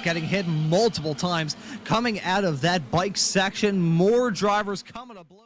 Getting hit multiple times coming out of that bike section. More drivers coming to blows.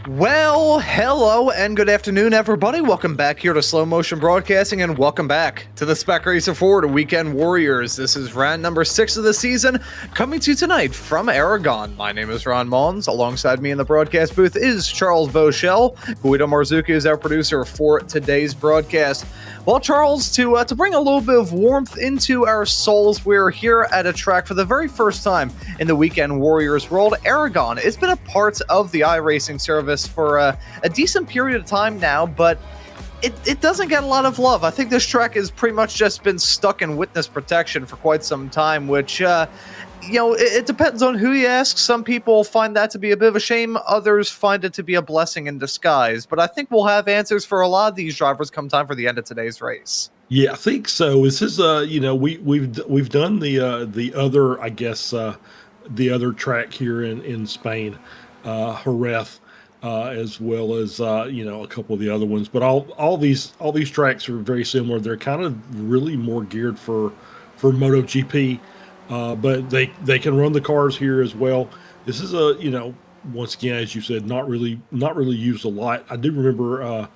Well, hello and good afternoon, everybody. Welcome back here to Slow Motion Broadcasting, and welcome back to the Spec Racer Ford Weekend Warriors. This is round number 6 of the season, coming to you tonight from Aragón. My name is Ron Maunz. Alongside me in the broadcast booth is Charles Boshell. Guido Marzucchi is our producer for today's broadcast. Well, Charles, to bring a little bit of warmth into our souls, we're here at a track for the very first time in the Weekend Warriors world, Aragón. It's been a part of the iRacing service for a decent period of time now, but it doesn't get a lot of love. I think this track has pretty much just been stuck in witness protection for quite some time, which, it depends on who you ask. Some people find that to be a bit of a shame. Others find it to be a blessing in disguise. But I think we'll have answers for a lot of these drivers come time for the end of today's race. Yeah, I think so. This is, we've done the other, I guess, the other track here in Spain, Jerez, as well as a couple of the other ones. But all these tracks are very similar. They're kind of really more geared for MotoGP, but they can run the cars here as well. This is once again, as you said, not really used a lot. I do remember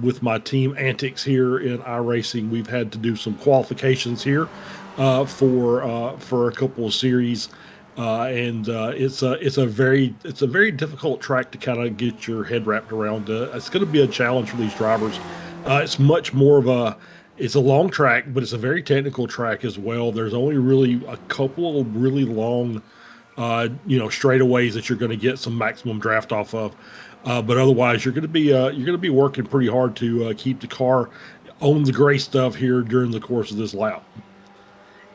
with my team antics here in iRacing, we've had to do some qualifications here for a couple of series, and it's a very difficult track to kind of get your head wrapped around. It's going to be a challenge for these drivers. It's much more of it's a long track, but it's a very technical track as well. There's only really a couple of really long straightaways that you're going to get some maximum draft off of, but otherwise you're going to be working pretty hard to keep the car on the gray stuff here during the course of this lap.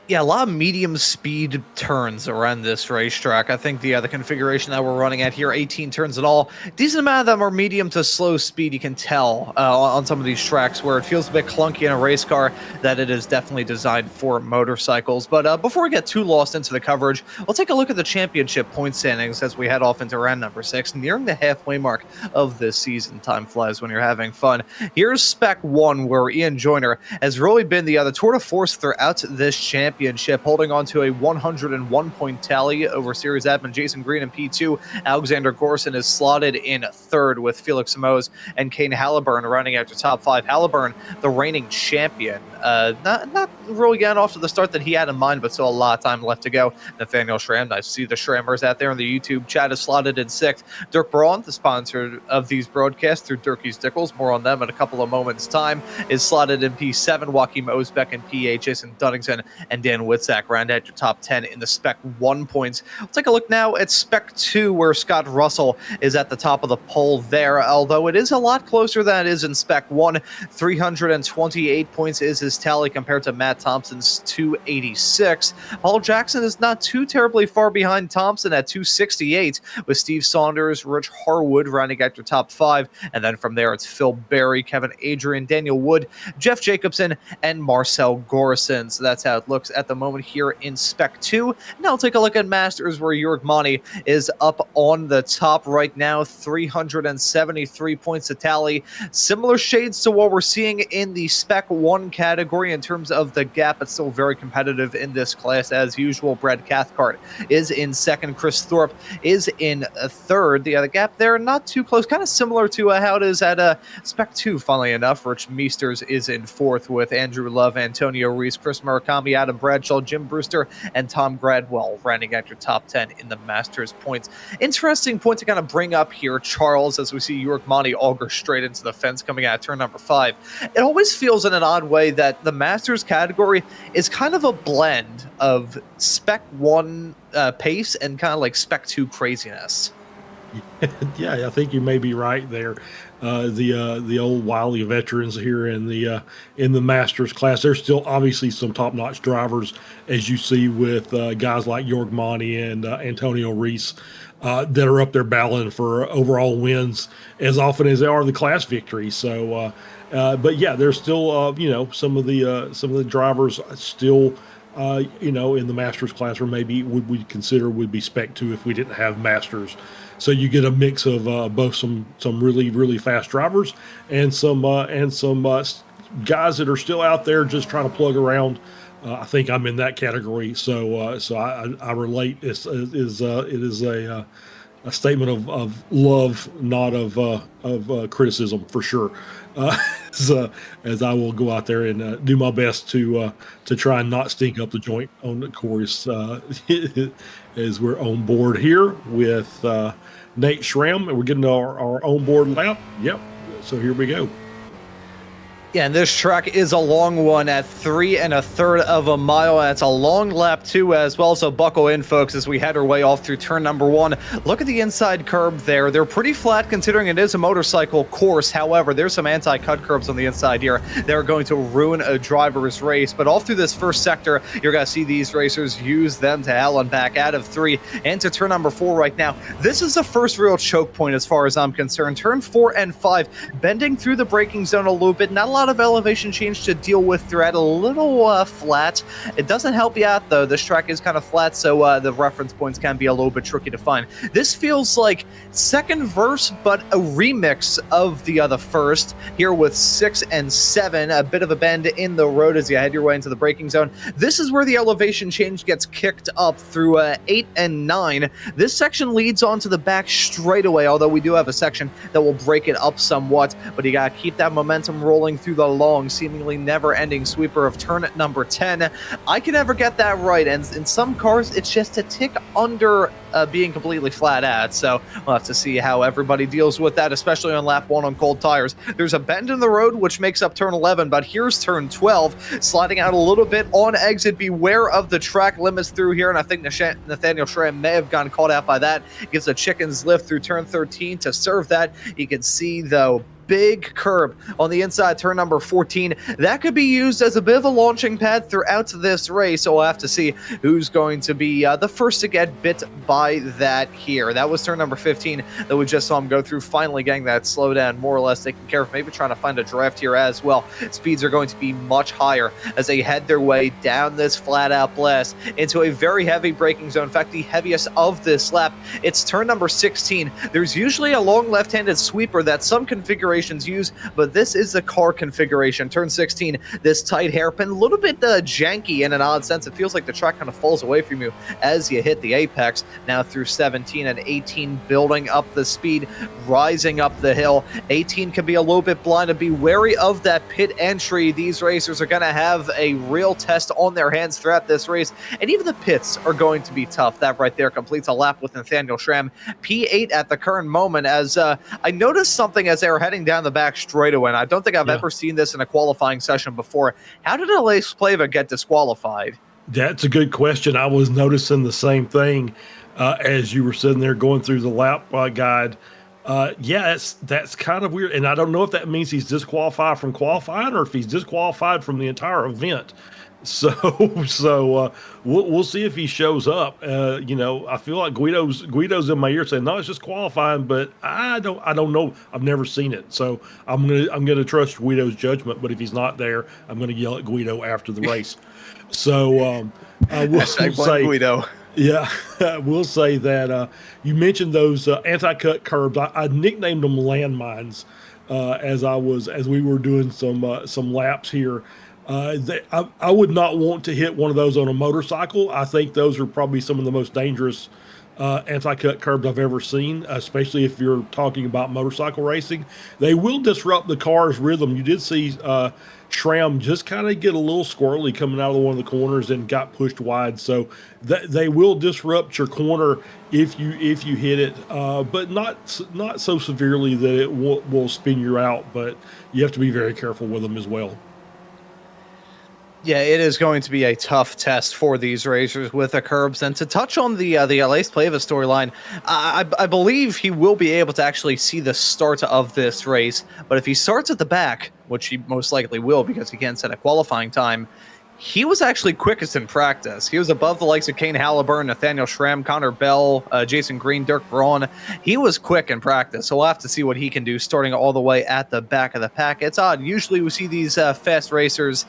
Yeah, a lot of medium speed turns around this racetrack. I think the configuration that we're running at here, 18 turns in all, decent amount of them are medium to slow speed. You can tell on some of these tracks where it feels a bit clunky in a race car that it is definitely designed for motorcycles. But before we get too lost into the coverage, we'll take a look at the championship point standings as we head off into round number 6, nearing the halfway mark of this season. Time flies when you're having fun. Here's Spec 1, where Ian Joyner has really been the tour de force throughout this championship, holding on to a 101-point tally over Series admin Jason Green in P2. Alexander Gorson is slotted in third with Felix Simoes and Kane Halliburton running after top 5. Halliburton, the reigning champion, not really getting off to the start that he had in mind, but still a lot of time left to go. Nathaniel Schramm, I see the Schrammers out there in the YouTube chat, is slotted in 6th. Dirk Braun, the sponsor of these broadcasts through Dirkies Dickles, more on them in a couple of moments' time, is slotted in P7. Joachim Osbeck in P8, Jason Dunnington and Dan Witzak round out your top 10 in the Spec 1 points. We'll take a look now at Spec 2, where Scott Russell is at the top of the poll there, although it is a lot closer than it is in Spec 1. 328 points is his tally compared to Matt Thompson's 286. Paul Jackson is not too terribly far behind Thompson at 268, with Steve Saunders, Rich Harwood rounding out your top 5, and then from there it's Phil Berry, Kevin Adrian, Daniel Wood, Jeff Jacobson, and Marcel Gorson. So that's how it looks at the moment here in Spec 2. Now I'll take a look at Masters, where Jörg Mani is up on the top right now, 373 points to tally. Similar shades to what we're seeing in the Spec 1 category in terms of the gap. It's still very competitive in this class as usual. Brad Cathcart is in second. Chris Thorpe is in third. The gap there not too close, kind of similar to how it is at Spec 2, funnily enough. Rich Meesters is in fourth with Andrew Love, Antonio Reese, Chris Murakami, Adam Bradshaw, Jim Brewster, and Tom Gradwell rounding out your top 10 in the Masters points. Interesting point to kind of bring up here, Charles, as we see Jörg Mani auger straight into the fence coming out of turn number 5. It always feels in an odd way that the Masters category is kind of a blend of Spec 1 pace and kind of like Spec 2 craziness. Yeah, I think you may be right there. The old wily veterans here in the Masters class. There's still obviously some top-notch drivers, as you see with guys like Jörg Mani and Antonio Reese, that are up there battling for overall wins as often as they are the class victories. So, but yeah, there's still some of the drivers still in the Masters class, or maybe we consider would be Spec 2 if we didn't have Masters. So you get a mix of both some really, really fast drivers and some guys that are still out there just trying to plug around. I think I'm in that category. So I relate. It is a statement of love, not of criticism, for sure. As I will go out there and do my best to try and not stink up the joint on the course, as we're on board here with Nate Schramm, and we're getting our onboard lap. Yep. So here we go. Yeah, and this track is a long one at 3 1/3 of a mile. That's a long lap too as well, so buckle in, folks, as we head our way off through turn number 1. Look at the inside curb there. They're pretty flat considering it is a motorcycle course. However, there's some anti-cut curbs on the inside here. They're going to ruin a driver's race, but all through this first sector, you're going to see these racers use them to hell and back out of 3 and to turn number 4 right now. This is the first real choke point as far as I'm concerned. Turn 4 and 5, bending through the braking zone a little bit. Not a lot lot of elevation change to deal with throughout, a little flat. It doesn't help you out, though. This track is kind of flat, so the reference points can be a little bit tricky to find. This feels like second verse, but a remix of the other first, here with 6 and 7, a bit of a bend in the road as you head your way into the braking zone. This is where the elevation change gets kicked up through 8 and 9. This section leads onto the back straight away, although we do have a section that will break it up somewhat, but you gotta keep that momentum rolling through the long, seemingly never-ending sweeper of turn number 10. I can never get that right, and in some cars, it's just a tick under being completely flat out, so we'll have to see how everybody deals with that, especially on lap 1 on cold tires. There's a bend in the road, which makes up turn 11, but here's turn 12, sliding out a little bit on exit. Beware of the track limits through here, and I think Nathaniel Schramm may have gotten caught out by that. Gives a chicken's lift through turn 13 to serve that. You can see, though, big curb on the inside turn number 14. That could be used as a bit of a launching pad throughout this race, so we'll have to see who's going to be the first to get bit by that here. That was turn number 15 that we just saw him go through, finally getting that slowdown more or less taken care of, maybe trying to find a draft here as well. Speeds are going to be much higher as they head their way down this flat out blast into a very heavy braking zone. In fact, the heaviest of this lap. It's turn number 16. There's usually a long left-handed sweeper that some configurations use, but this is the car configuration. Turn 16, this tight hairpin, a little bit janky in an odd sense. It feels like the track kind of falls away from you as you hit the apex. Now through 17 and 18, building up the speed, rising up the hill. 18 can be a little bit blind, to be wary of that pit entry. These racers are going to have a real test on their hands throughout this race, and even the pits are going to be tough. That right there completes a lap with Nathaniel Schramm, P8 at the current moment, as I noticed something as they were heading down the back straightaway, and I don't think I've ever seen this in a qualifying session before. How did Elias Plava get disqualified? That's a good question. I was noticing the same thing as you were sitting there going through the lap guide. Yeah, that's kind of weird, and I don't know if that means he's disqualified from qualifying or if he's disqualified from the entire event. So we'll see if he shows up. I feel like Guido's in my ear saying, no, it's just qualifying, but I don't know. I've never seen it. So I'm gonna trust Guido's judgment, but if he's not there, I'm gonna yell at Guido after the race. So we'll say Guido. Yeah, we'll say that you mentioned those anti-cut curbs. I nicknamed them landmines as we were doing some laps here. I would not want to hit one of those on a motorcycle. I think those are probably some of the most dangerous anti-cut curbs I've ever seen, especially if you're talking about motorcycle racing. They will disrupt the car's rhythm. You did see Schramm just kind of get a little squirrely coming out of one of the corners and got pushed wide. So they will disrupt your corner if you hit it, but not so severely that it will spin you out. But you have to be very careful with them as well. Yeah, it is going to be a tough test for these racers with the curbs. And to touch on the Elias Plava storyline, I believe he will be able to actually see the start of this race. But if he starts at the back, which he most likely will because he can't set a qualifying time, he was actually quickest in practice. He was above the likes of Kane Halliburton, Nathaniel Schramm, Connor Bell, Jason Green, Dirk Braun. He was quick in practice, so we'll have to see what he can do starting all the way at the back of the pack. It's odd. Usually we see these fast racers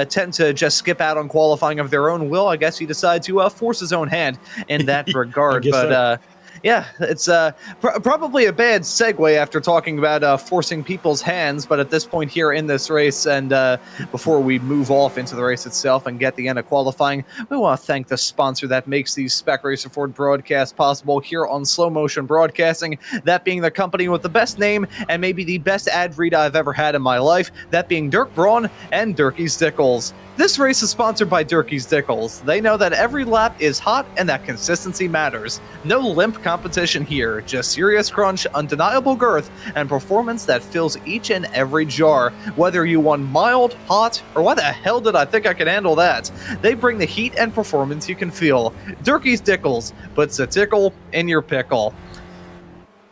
tend to just skip out on qualifying of their own will. I guess he decided to force his own hand in that regard. But yeah, it's probably a bad segue after talking about forcing people's hands, but at this point here in this race, and before we move off into the race itself and get the end of qualifying, we want to thank the sponsor that makes these Spec Racer Ford broadcasts possible here on Slow Motion Broadcasting, that being the company with the best name and maybe the best ad read I've ever had in my life, that being Dirk Braun and Dirky Stickles. This race is sponsored by Dirky Stickles. They know that every lap is hot and that consistency matters. No limp competition here, just serious crunch, undeniable girth, and performance that fills each and every jar. Whether you want mild, hot, or why the hell did I think I could handle that? They bring the heat and performance you can feel. Dirky Stickles puts a tickle in your pickle.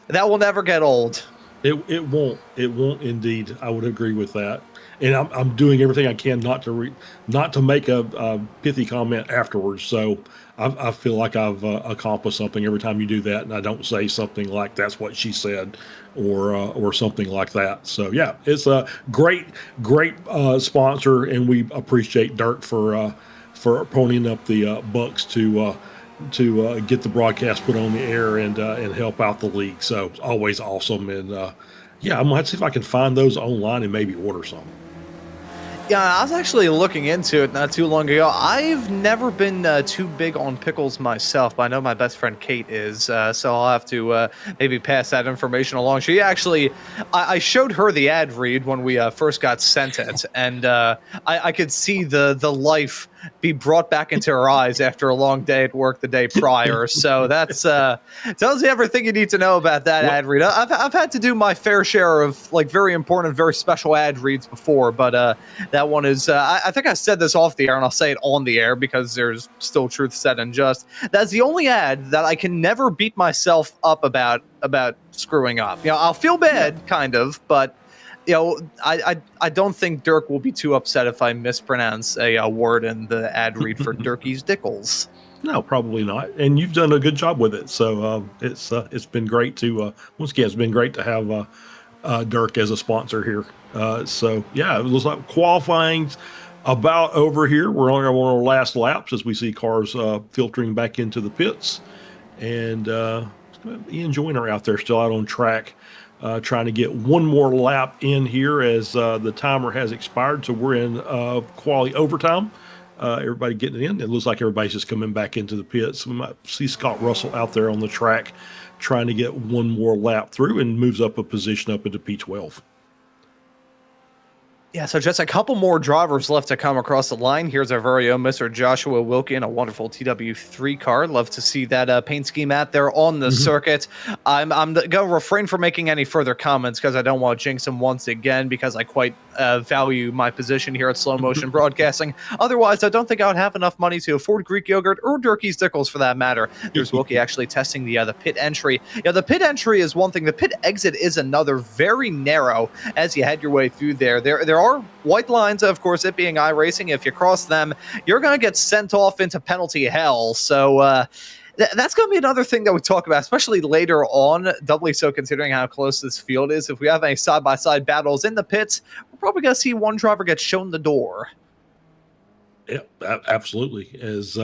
That will never get old. It won't. It won't indeed. I would agree with that. and I'm doing everything I can not to make a pithy comment afterwards. So I feel like I've accomplished something every time you do that, and I don't say something like "that's what she said" or something like that. So yeah, it's a great sponsor, and we appreciate Dirk for ponying up the bucks to get the broadcast put on the air and help out the league. So it's always awesome. And yeah, I'm gonna have to see if I can find those online and maybe order some. Yeah, I was actually looking into it not too long ago. I've never been too big on pickles myself, but I know my best friend Kate is, so I'll have to maybe pass that information along. She actually, I showed her the ad read when we first got sent it, and I could see the life be brought back into her eyes after a long day at work the day prior. So that's tells you everything you need to know about that ad read. I've had to do my fair share of like very important, very special ad reads before, but that one is I think I said this off the air, and I'll say it on the air because there's still truth said and just. That's the only ad that I can never beat myself up about screwing up. You know, I'll feel bad, kind of, but you know, I don't think Dirk will be too upset if I mispronounce a word in the ad read for Dirky's Dickles. No, probably not. And you've done a good job with it. So it's been great to once again, it's been great to have Dirk as a sponsor here. So yeah, it was like qualifying about over here. We're on our last laps as we see cars filtering back into the pits, and Ian Joyner out there still out on track. Trying to get one more lap in here as the timer has expired. So we're in quali overtime. Everybody getting in. It looks like everybody's just coming back into the pits. We might see Scott Russell out there on the track trying to get one more lap through and moves up a position up into P12. Yeah, so just a couple more drivers left to come across the line. Here's our very own Mr. Joshua Wilkie in a wonderful TW3 car. Love to see that paint scheme out there on the circuit. I'm going to refrain from making any further comments because I don't want to jinx him once again because I quite value my position here at Slow Motion Broadcasting. Otherwise, I don't think I would have enough money to afford Greek yogurt or Dirky's Dickles for that matter. There's Wilkie actually testing the pit entry. Yeah, the pit entry is one thing. The pit exit is another, very narrow as you head your way through there. There are white lines, of course, it being iRacing. If you cross them, you're going to get sent off into penalty hell. So that's going to be another thing that we talk about, especially later on, doubly so considering how close this field is. If we have any side-by-side battles in the pits, we're probably going to see one driver get shown the door. Yeah, absolutely. As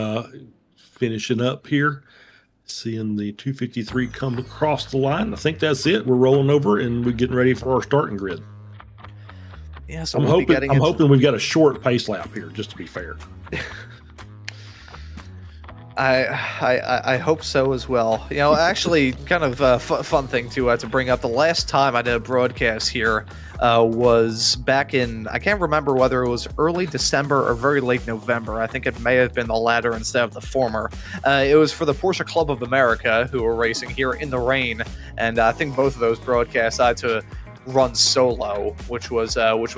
finishing up here, seeing the 253 come across the line. I think that's it. We're rolling over and we're getting ready for our starting grid. Yeah, so I'm hoping we've got a short pace lap here, just to be fair. I hope so as well. You know, actually, kind of a fun thing to bring up. The last time I did a broadcast here was back in, I can't remember whether it was early December or very late November. I think it may have been the latter instead of the former. It was for the Porsche Club of America, who were racing here in the rain, and I think both of those broadcasts I had to run solo, which was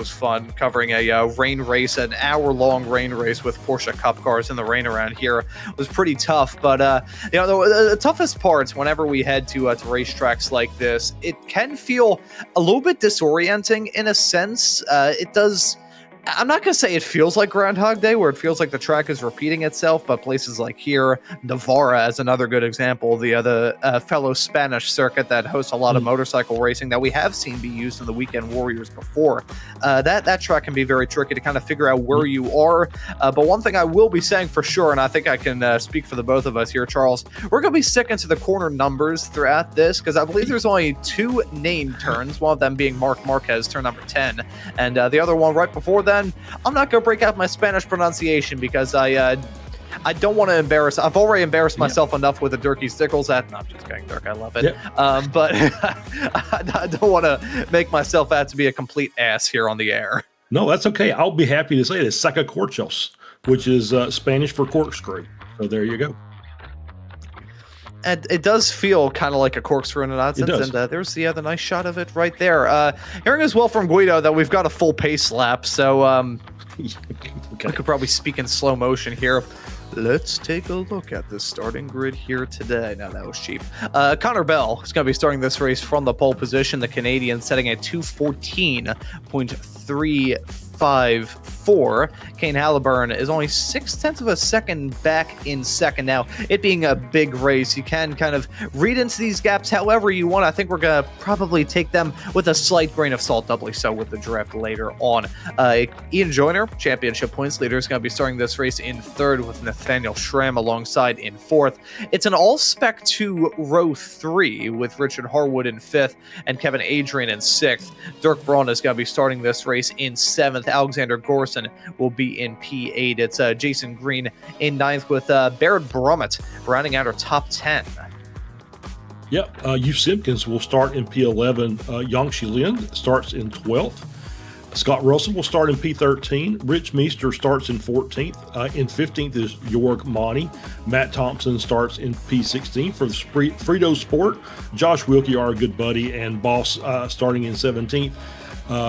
fun, covering a rain race, an hour-long rain race with Porsche Cup cars in the rain around here. It was pretty tough, but you know, the toughest parts whenever we head to racetracks like this, it can feel a little bit disorienting in a sense. It does. I'm not going to say it feels like Groundhog Day, where it feels like the track is repeating itself, but places like here, Navarra is another good example, the fellow Spanish circuit that hosts a lot of motorcycle racing that we have seen be used in the Weekend Warriors before. That track can be very tricky to kind of figure out where you are, but one thing I will be saying for sure, and I think I can speak for the both of us here, Charles, we're going to be sticking to the corner numbers throughout this, because I believe there's only 2 named turns, one of them being Marc Marquez, turn number 10, and the other one right before that, I'm not going to break out my Spanish pronunciation because I don't want to embarrass. I've already embarrassed myself enough with the Dirky's Dickles. No, I'm just kidding, Dirk. I love it. But I don't want to make myself out to be a complete ass here on the air. No, that's okay. I'll be happy to say it. It's sacacorchos, which is Spanish for corkscrew. So there you go. And it does feel kind of like a corkscrew in an odd sense, and there's the nice shot of it right there. Hearing as well from Guido that we've got a full pace lap, so okay. I could probably speak in slow motion here. Let's take a look at the starting grid here today. No, that was cheap. Connor Bell is going to be starting this race from the pole position. The Canadian setting at 2:14.34. 1:35.4. Kane Halliburton is only 0.6 of a second back in second. Now, it being a big race, you can kind of read into these gaps however you want. I think we're going to probably take them with a slight grain of salt, doubly so with the draft later on. Ian Joyner, championship points leader, is going to be starting this race in third with Nathaniel Schramm alongside in fourth. It's an all-Spec 2 row 3 with Richard Harwood in fifth and Kevin Adrian in sixth. Dirk Braun is going to be starting this race in seventh. Alexander Gorson will be in P8. It's Jason Green in ninth with Barrett Brummett rounding out our top 10. Yep, Hugh Simpkins will start in P11. Yangshi Lin starts in 12th. Scott Russell will start in P13. Rich Meester starts in 14th. In 15th is Jorg Monty. Matt Thompson starts in P16 for the Frito Sport. Josh Wilkie, our good buddy and boss, starting in 17th.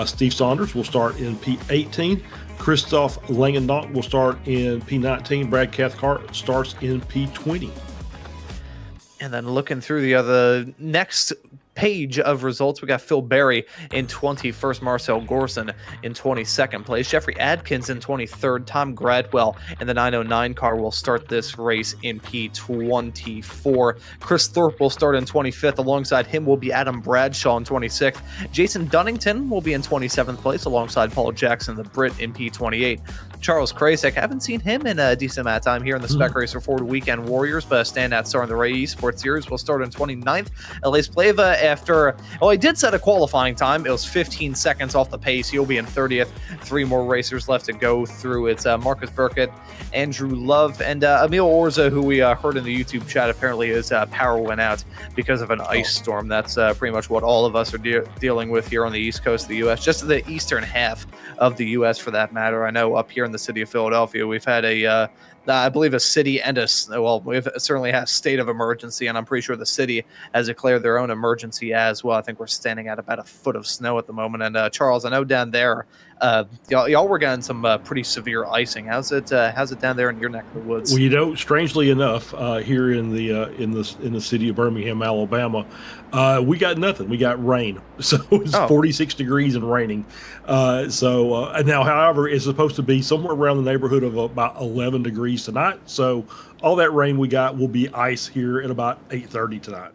Steve Saunders will start in P18. Christoph Langendonk will start in P19. Brad Cathcart starts in P20. And then looking through the other next page of results, we got Phil Berry in 21st, Marcel Gorson in 22nd place, Jeffrey Adkins in 23rd, Tom Gradwell in the 909 car will start this race in P24. Chris Thorpe will start in 25th. Alongside him will be Adam Bradshaw in 26th. Jason Dunnington will be in 27th place alongside Paul Jackson, the Brit, in P28. Charles Krasek, I haven't seen him in a decent amount of time here in the Spec Racer Ford Weekend Warriors, but a standout star in the Ray Esports Series will start in 29th. Elias Pleva, after, well, he did set a qualifying time. It was 15 seconds off the pace. He'll be in 30th. Three more racers left to go through. It's Marcus Burkett, Andrew Love, and Emil Orza, who we heard in the YouTube chat. Apparently his power went out because of an ice storm. That's pretty much what all of us are dealing with here on the east coast of the U.S., just the eastern half of the U.S. for that matter. I know up here in the city of Philadelphia, we've had I believe a city and we've certainly had a state of emergency, and I'm pretty sure the city has declared their own emergency as well. I think we're standing at about a foot of snow at the moment. And Charles, I know down there, y'all were getting some pretty severe icing. How's it down there in your neck of the woods? Well, you know, strangely enough, here in the city of Birmingham, Alabama, we got nothing. We got rain, so it's 46 degrees and raining. Now, however, it's supposed to be somewhere around the neighborhood of about 11 degrees tonight. So all that rain we got will be ice here at about 8:30 tonight.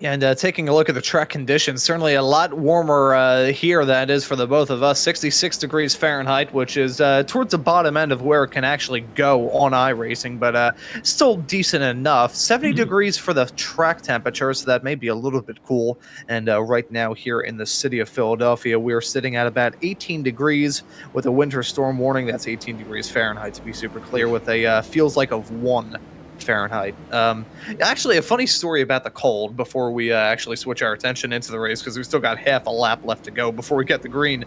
And taking a look at the track conditions, certainly a lot warmer here than it is for the both of us. 66 degrees Fahrenheit, which is towards the bottom end of where it can actually go on iRacing, but still decent enough. 70 degrees for the track temperature, so that may be a little bit cool. And right now here in the city of Philadelphia, we're sitting at about 18 degrees with a winter storm warning. That's 18 degrees Fahrenheit, to be super clear, with a feels like of 1 Fahrenheit. Actually, a funny story about the cold before we actually switch our attention into the race, because we still got half a lap left to go before we get the green.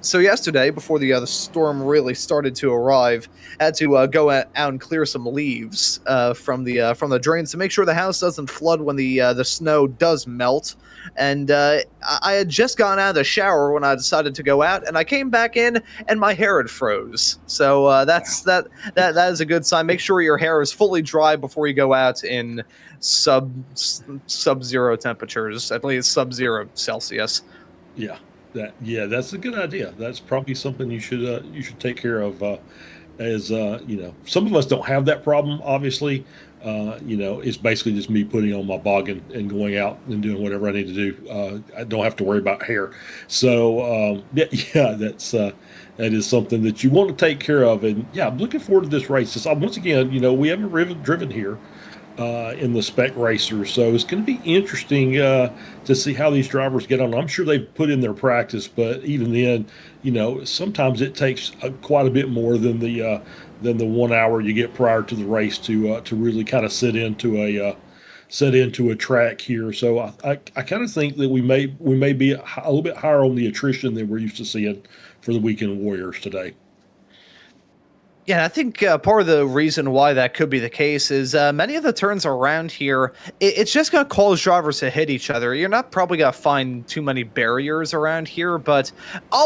So yesterday, before the storm really started to arrive, I had to go out and clear some leaves from the drains to make sure the house doesn't flood when the snow does melt. And I had just gotten out of the shower when I decided to go out, and I came back in and my hair had froze. So that is a good sign. Make sure your hair is fully dry before you go out in sub-zero temperatures, at least sub-zero Celsius. Yeah, that's a good idea. That's probably something you should take care of. As you know, some of us don't have that problem, obviously. It's basically just me putting on my boggin and going out and doing whatever I need to do. I don't have to worry about hair. So that is something that you want to take care of. And yeah, I'm looking forward to this race. Once again, we haven't driven here in the Spec Racer, so it's going to be interesting to see how these drivers get on. I'm sure they've put in their practice, but even then, sometimes it takes quite a bit more than the 1 hour you get prior to the race to really kind of set into a track here. So I kind of think that we may be a little bit higher on the attrition than we're used to seeing for the Weekend Warriors today. Yeah, I think part of the reason why that could be the case is many of the turns around here, it's just going to cause drivers to hit each other. You're not probably going to find too many barriers around here, but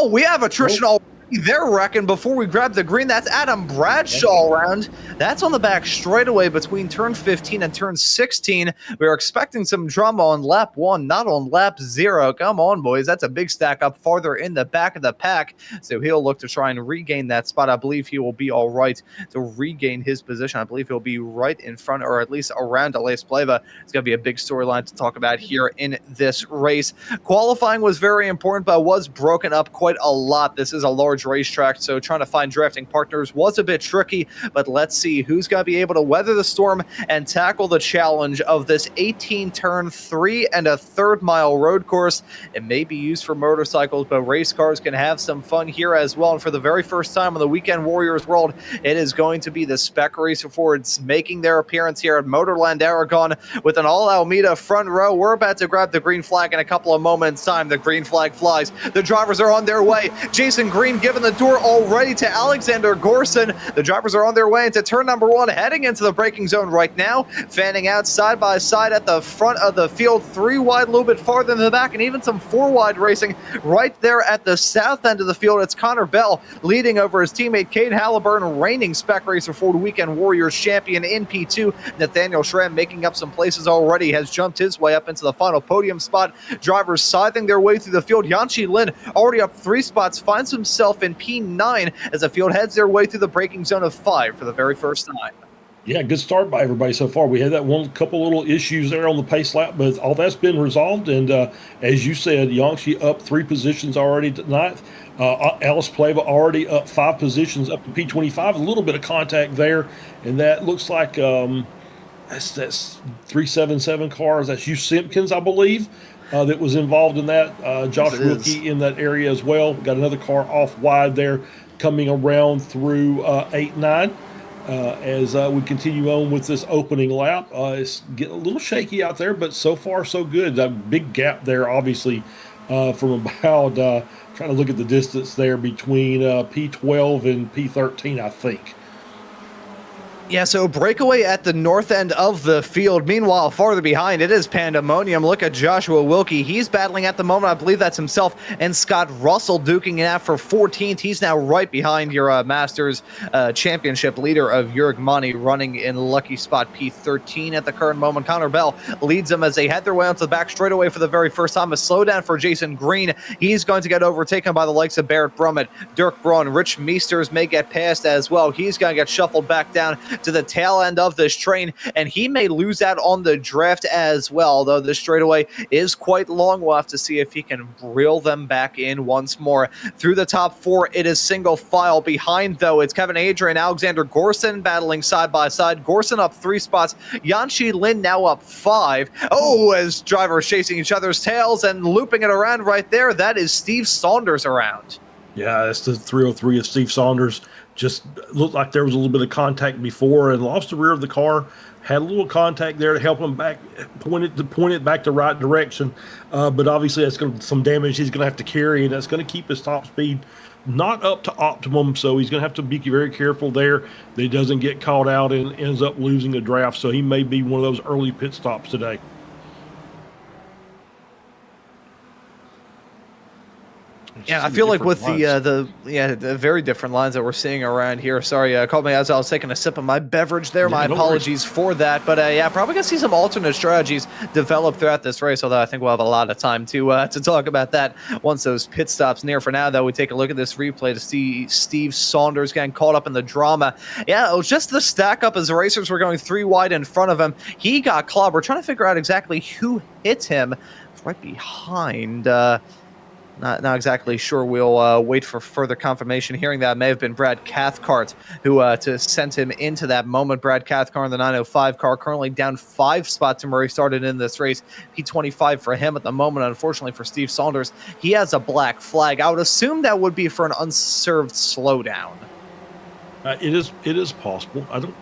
we have attrition already. They're wrecking before we grab the green. That's Adam Bradshaw around. That's on the back straightaway between turn 15 and turn 16. We are expecting some drama on lap 1, not on lap 0. Come on, boys. That's a big stack up farther in the back of the pack. So he'll look to try and regain that spot. I believe he will be all right to regain his position. I believe he'll be right in front, or at least around Elias Pleva. It's going to be a big storyline to talk about here in this race. Qualifying was very important, but was broken up quite a lot. This is a large racetrack, so trying to find drafting partners was a bit tricky, but let's see who's going to be able to weather the storm and tackle the challenge of this 18-turn 3 1/3 mile road course. It may be used for motorcycles, but race cars can have some fun here as well. And for the very first time in the Weekend Warriors world, it is going to be the Spec Racer Fords making their appearance here at Motorland Aragón with an all-Almeida front row. We're about to grab the green flag in a couple of moments' time. The green flag flies. The drivers are on their way. Jason Green giving the tour already to Alexander Gorson. The drivers are on their way into turn number 1, heading into the braking zone right now, fanning out side by side at the front of the field, 3 wide, a little bit farther in the back, and even some 4 wide racing right there at the south end of the field. It's Connor Bell leading over his teammate Cade Halliburton, reigning Spec Racer Ford Weekend Warriors champion in P2. Nathaniel Schramm making up some places already, has jumped his way up into the final podium spot. Drivers scything their way through the field. Yanchi Lin already up 3 spots, finds himself in P9 as the field heads their way through the braking zone of 5 for the very first time. Yeah, good start by everybody so far. We had that couple little issues there on the pace lap, but all that's been resolved. And as you said, Yangshi up 3 positions already tonight. Alice Pleva already up 5 positions up to P25. A little bit of contact there, and that looks like that's 377 cars. That's Hugh Simpkins, I believe, that was involved in that. Josh Wilkie in that area as well. Got another car off wide there coming around through 8-9. As we continue on with this opening lap. It's getting a little shaky out there, but so far so good. That big gap there, obviously, from about, trying to look at the distance there between P12 and P13, I think. Yeah, so breakaway at the north end of the field. Meanwhile, farther behind, it is pandemonium. Look at Joshua Wilkie. He's battling at the moment. I believe that's himself and Scott Russell duking it out for 14th. He's now right behind your Masters Championship leader of Jurg Money, running in lucky spot P13 at the current moment. Connor Bell leads them as they head their way onto the back straightaway for the very first time. A slowdown for Jason Green. He's going to get overtaken by the likes of Barrett Brummett, Dirk Braun. Rich Meesters may get past as well. He's going to get shuffled back down to the tail end of this train, and he may lose out on the draft as well, though the straightaway is quite long. We'll have to see if he can reel them back in once more. Through the top 4, it is single file. Behind, though, it's Kevin Adrian, Alexander Gorson battling side by side. Gorson up 3 spots. Yanchi Lin now up 5. Oh, as drivers chasing each other's tails and looping it around right there, that is Steve Saunders around. Yeah, that's the 303 of Steve Saunders. Just looked like there was a little bit of contact before and lost the rear of the car. Had a little contact there to help him back, point it back the right direction. But obviously that's going to some damage he's going to have to carry, and that's going to keep his top speed not up to optimum. So he's going to have to be very careful there that he doesn't get caught out and ends up losing a draft. So he may be one of those early pit stops today. Yeah, I feel like with the very different lines that we're seeing around here. Sorry, called me as I was taking a sip of my beverage there. My apologies for that. But yeah, probably going to see some alternate strategies develop throughout this race, although I think we'll have a lot of time to talk about that once those pit stops near. For now, though, we take a look at this replay to see Steve Saunders getting caught up in the drama. Yeah, it was just the stack up as the racers were going 3 wide in front of him. He got clobbered. We're trying to figure out exactly who hit him. It's right behind. Not exactly sure. We'll wait for further confirmation. Hearing that may have been Brad Cathcart who to sent him into that moment. Brad Cathcart in the 905 car, currently down 5 spots from where he started in this race. P25 for him at the moment. Unfortunately for Steve Saunders, he has a black flag. I would assume that would be for an unserved slowdown. It is possible. I don't.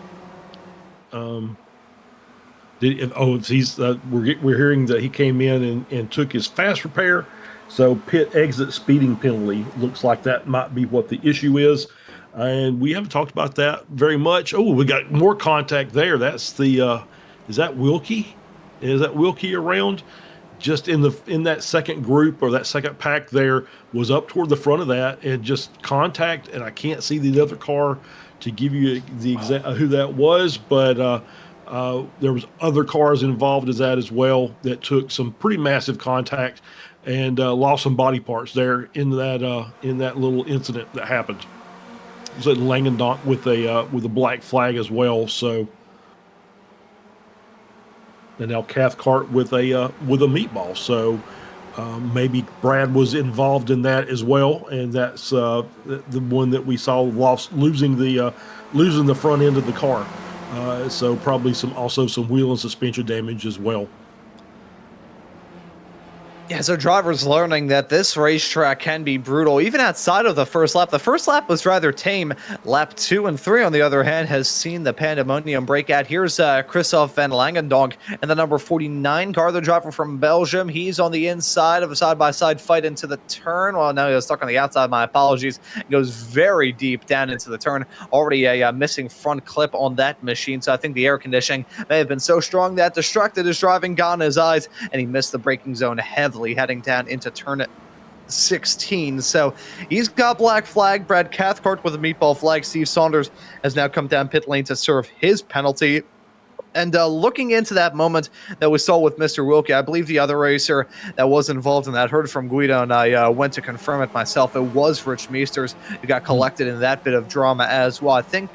We're hearing that he came in and took his fast repair. So pit exit speeding penalty looks like that might be what the issue is. And we haven't talked about that very much. Oh, we got more contact there. That's the, is that Wilkie? Is that Wilkie around? just in that second group or that second pack there was up toward the front of that and just contact, and I can't see the other car to give you the exact who that was, but there was other cars involved as that as well that took some pretty massive contact and lost some body parts there in that little incident that happened. It was at Langendonk with a black flag as well. So, and now Cathcart with a meatball. So maybe Brad was involved in that as well, and that's the one that we saw losing the front end of the car. So probably some wheel and suspension damage as well. Yeah, so drivers learning that this racetrack can be brutal, even outside of the first lap. The first lap was rather tame. Lap 2 and 3, on the other hand, has seen the pandemonium break out. Here's Christophe van Langendonk and the number 49 car, the driver from Belgium. He's on the inside of a side-by-side fight into the turn. Well, now he's stuck on the outside. My apologies. It goes very deep down into the turn. Already a missing front clip on that machine, so I think the air conditioning may have been so strong that distracted his driving, got in his eyes, and he missed the braking zone heavily, heading down into turn 16. So he's got black flag. Brad Cathcart with a meatball flag. Steve Saunders has now come down pit lane to serve his penalty. And looking into that moment that we saw with Mr. Wilkie, I believe the other racer that was involved in that, heard from Guido, and I went to confirm it myself. It was Rich Meesters who got collected in that bit of drama as well. I think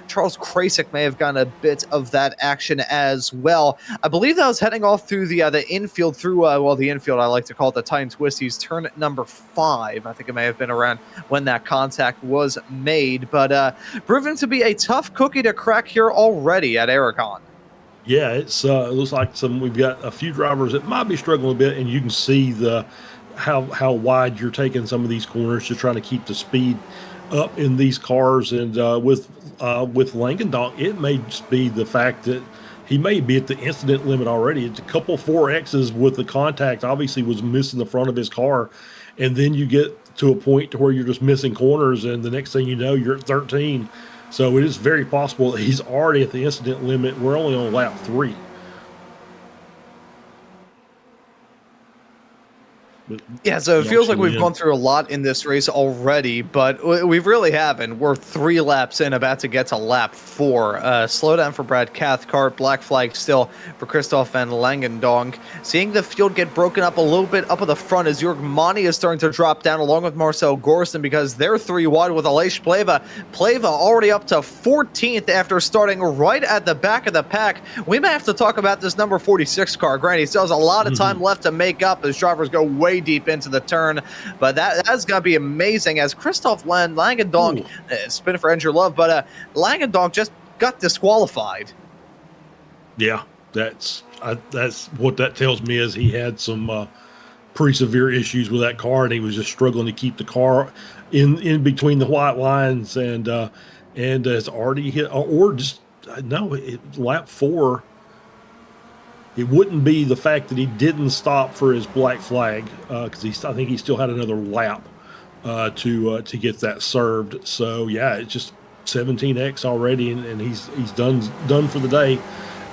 Charles Krasik may have gotten a bit of that action as well. I believe that was heading off through the infield through, the infield, I like to call it the Titan Twisties, turn number 5. I think it may have been around when that contact was made, but proven to be a tough cookie to crack here already at Aragón. Yeah, it looks like we've got a few drivers that might be struggling a bit, and you can see how wide you're taking some of these corners to try to keep the speed up in these cars. And with Langendonk, it may just be the fact that he may be at the incident limit already. It's a couple 4Xs with the contact, obviously was missing the front of his car, and then you get to a point to where you're just missing corners, and the next thing you know, you're at 13. So it is very possible that he's already at the incident limit. We're only on lap 3. Yeah, so it feels like we've gone through a lot in this race already, but we really haven't. We're 3 laps in, about to get to lap 4. Slow down for Brad Cathcart, black flag still for Christophe van Langendonk. Seeing the field get broken up a little bit up at the front as Jörg Mani is starting to drop down along with Marcel Gorsten, because they're 3 wide with Aleix Pleva. Pleva already up to 14th after starting right at the back of the pack. We may have to talk about this number 46 car. Granted, he still has a lot of time left to make up as drivers go way deep into the turn, but that's going to be amazing as Christophe Langendonk spinning for Andrew Love, but Langendonk just got disqualified. Yeah, that's what that tells me, is he had some pretty severe issues with that car, and he was just struggling to keep the car in between the white lines, and has already hit, or just lap 4. It wouldn't be the fact that he didn't stop for his black flag, because I think he still had another lap to get that served. So yeah, it's just 17X already, and he's done for the day,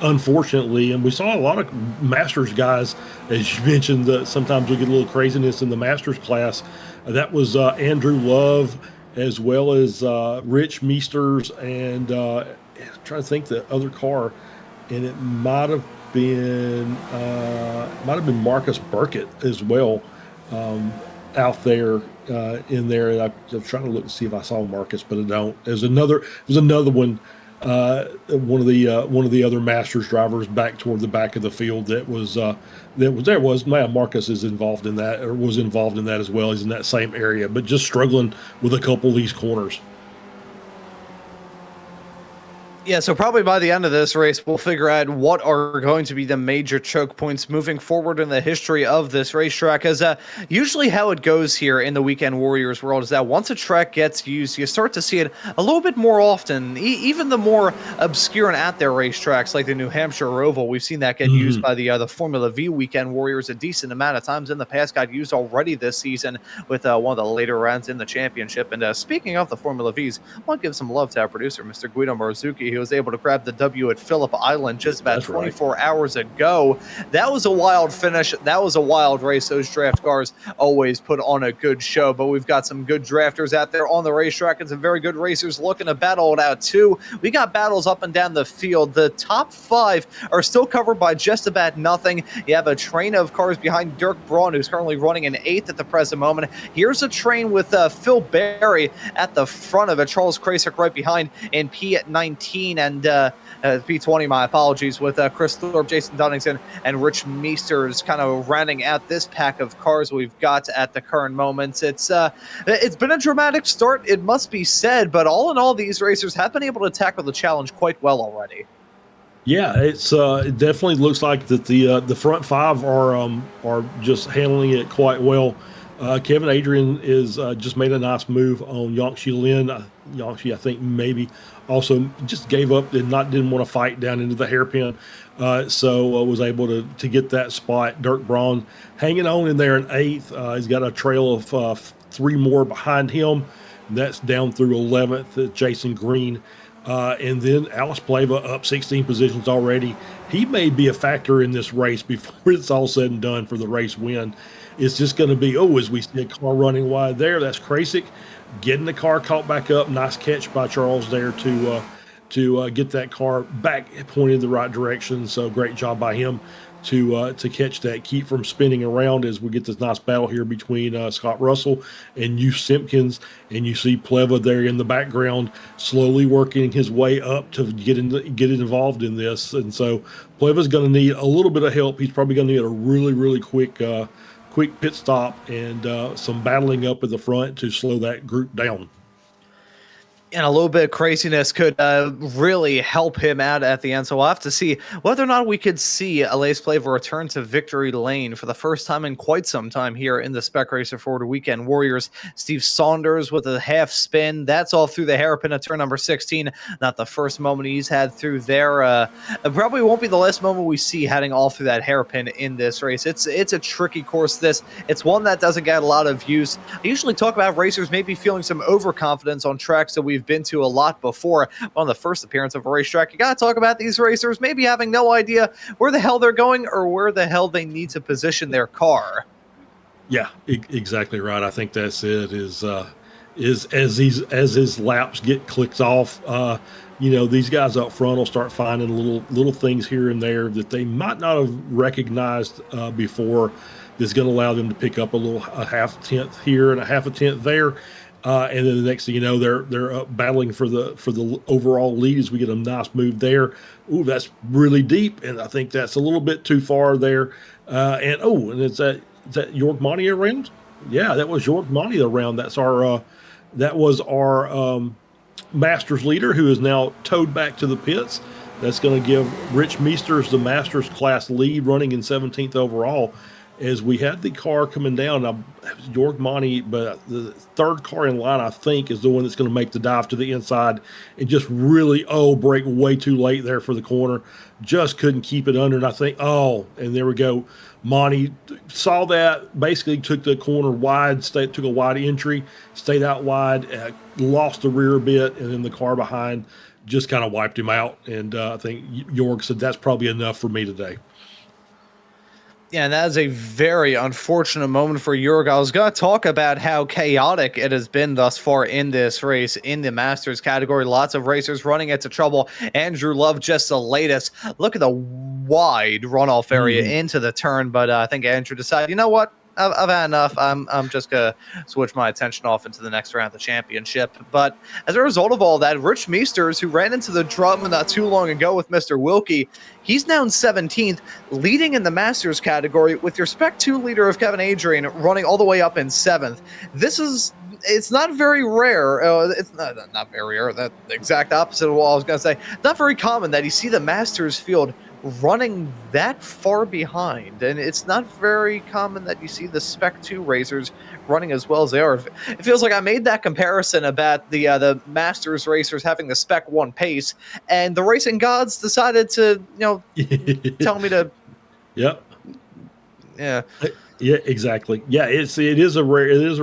unfortunately. And we saw a lot of Masters guys, as you mentioned, that sometimes we get a little craziness in the Masters class. That was Andrew Love, as well as Rich Meesters, and I'm trying to think the other car, and it might have been Marcus Burkett as well, out there in there. I'm trying to look to see if I saw Marcus, but I don't. There's another one, one of the other Masters drivers back toward the back of the field that was Marcus is involved in that, or was involved in that as well. He's in that same area, but just struggling with a couple of these corners. Yeah, so probably by the end of this race, we'll figure out what are going to be the major choke points moving forward in the history of this racetrack. As usually how it goes here in the Weekend Warriors world is that once a track gets used, you start to see it a little bit more often. Even the more obscure and out-there racetracks like the New Hampshire Oval, we've seen that get used by the Formula V Weekend Warriors a decent amount of times in the past. Got used already this season with one of the later rounds in the championship. And speaking of the Formula Vs, I want to give some love to our producer, Mr. Guido Marzucchi, He was able to grab the W at Phillip Island just about That's 24 hours ago. That was a wild finish. That was a wild race. Those draft cars always put on a good show, but we've got some good drafters out there on the racetrack and some very good racers looking to battle it out too. We got battles up and down the field. The top 5 are still covered by just about nothing. You have a train of cars behind Dirk Braun, who's currently running in 8th at the present moment. Here's a train with Phil Berry at the front of it, Charles Krasik right behind in P19 and P20, my apologies, with Chris Thorpe, Jason Dunnington, and Rich Meesters kind of rounding out this pack of cars we've got at the current moment. It's been a dramatic start, it must be said, but all in all, these racers have been able to tackle the challenge quite well already. Yeah, it definitely looks like that the front 5 are just handling it quite well. Kevin Adrian is just made a nice move on Yangshi Lin. Yangshi, I think, maybe also just gave up and didn't want to fight down into the hairpin, so was able to get that spot. Dirk Braun hanging on in there in 8th. He's got a trail of 3 more behind him. That's down through 11th. Jason Green. And then Alice Pleva up 16 positions already. He may be a factor in this race before it's all said and done for the race win. It's just going to be, as we see a car running wide there, that's Krasik getting the car caught back up. Nice catch by Charles there to get that car back pointed the right direction. So great job by him to catch that, keep from spinning around as we get this nice battle here between Scott Russell and Hugh Simpkins. And you see Pleva there in the background slowly working his way up to get involved in this. And so Pleva's going to need a little bit of help. He's probably going to need a really, really quick pit stop and some battling up at the front to slow that group down. And a little bit of craziness could really help him out at the end. So we'll have to see whether or not we could see Alice Pleva return to victory lane for the first time in quite some time here in the Spec Racer Ford Weekend Warriors. Steve Saunders with a half spin. That's all through the hairpin at turn number 16. Not the first moment he's had through there. It probably won't be the last moment we see heading all through that hairpin in this race. It's a tricky course, this. It's one that doesn't get a lot of use. I usually talk about racers maybe feeling some overconfidence on tracks that we've been to a lot before. On the first appearance of a racetrack, you got to talk about these racers maybe having no idea where the hell they're going or where the hell they need to position their car. Yeah, exactly right. I think that's it. Is as his laps get clicked off, these guys up front will start finding little things here and there that they might not have recognized before. That's going to allow them to pick up a half tenth here and a half a tenth there. And then the next thing you know, they're up battling for the overall lead as we get a nice move there. Ooh, that's really deep, and I think that's a little bit too far there. And is that York Monty around? Yeah, that was York Monty around. That was our Masters leader who is now towed back to the pits. That's going to give Rich Meesters the Masters class lead, running in 17th overall. As we had the car coming down, York Monty, but the third car in line, I think, is the one that's going to make the dive to the inside and just really, brake way too late there for the corner. Just couldn't keep it under. And I think, and there we go. Monty saw that, basically took the corner wide, took a wide entry, stayed out wide, lost the rear a bit, and then the car behind just kind of wiped him out. And I think York said, that's probably enough for me today. Yeah, and that is a very unfortunate moment for Jurg. I was going to talk about how chaotic it has been thus far in this race, in the Masters category. Lots of racers running into trouble. Andrew Love just the latest. Look at the wide runoff area into the turn, but I think Andrew decided, you know what? I've had enough. I'm just going to switch my attention off into the next round of the championship. But as a result of all that, Rich Meesters, who ran into the drum not too long ago with Mr. Wilkie, he's now in 17th, leading in the Masters category with your Spec 2 leader of Kevin Adrian running all the way up in 7th. It's not very rare. It's not very rare. That's the exact opposite of what I was going to say. Not very common that you see the Masters field running that far behind, and it's not very common that you see the Spec 2 racers running as well as they are. It feels like I made that comparison about the Masters racers having the Spec 1 pace, and the racing gods decided to tell me to yeah exactly. It is a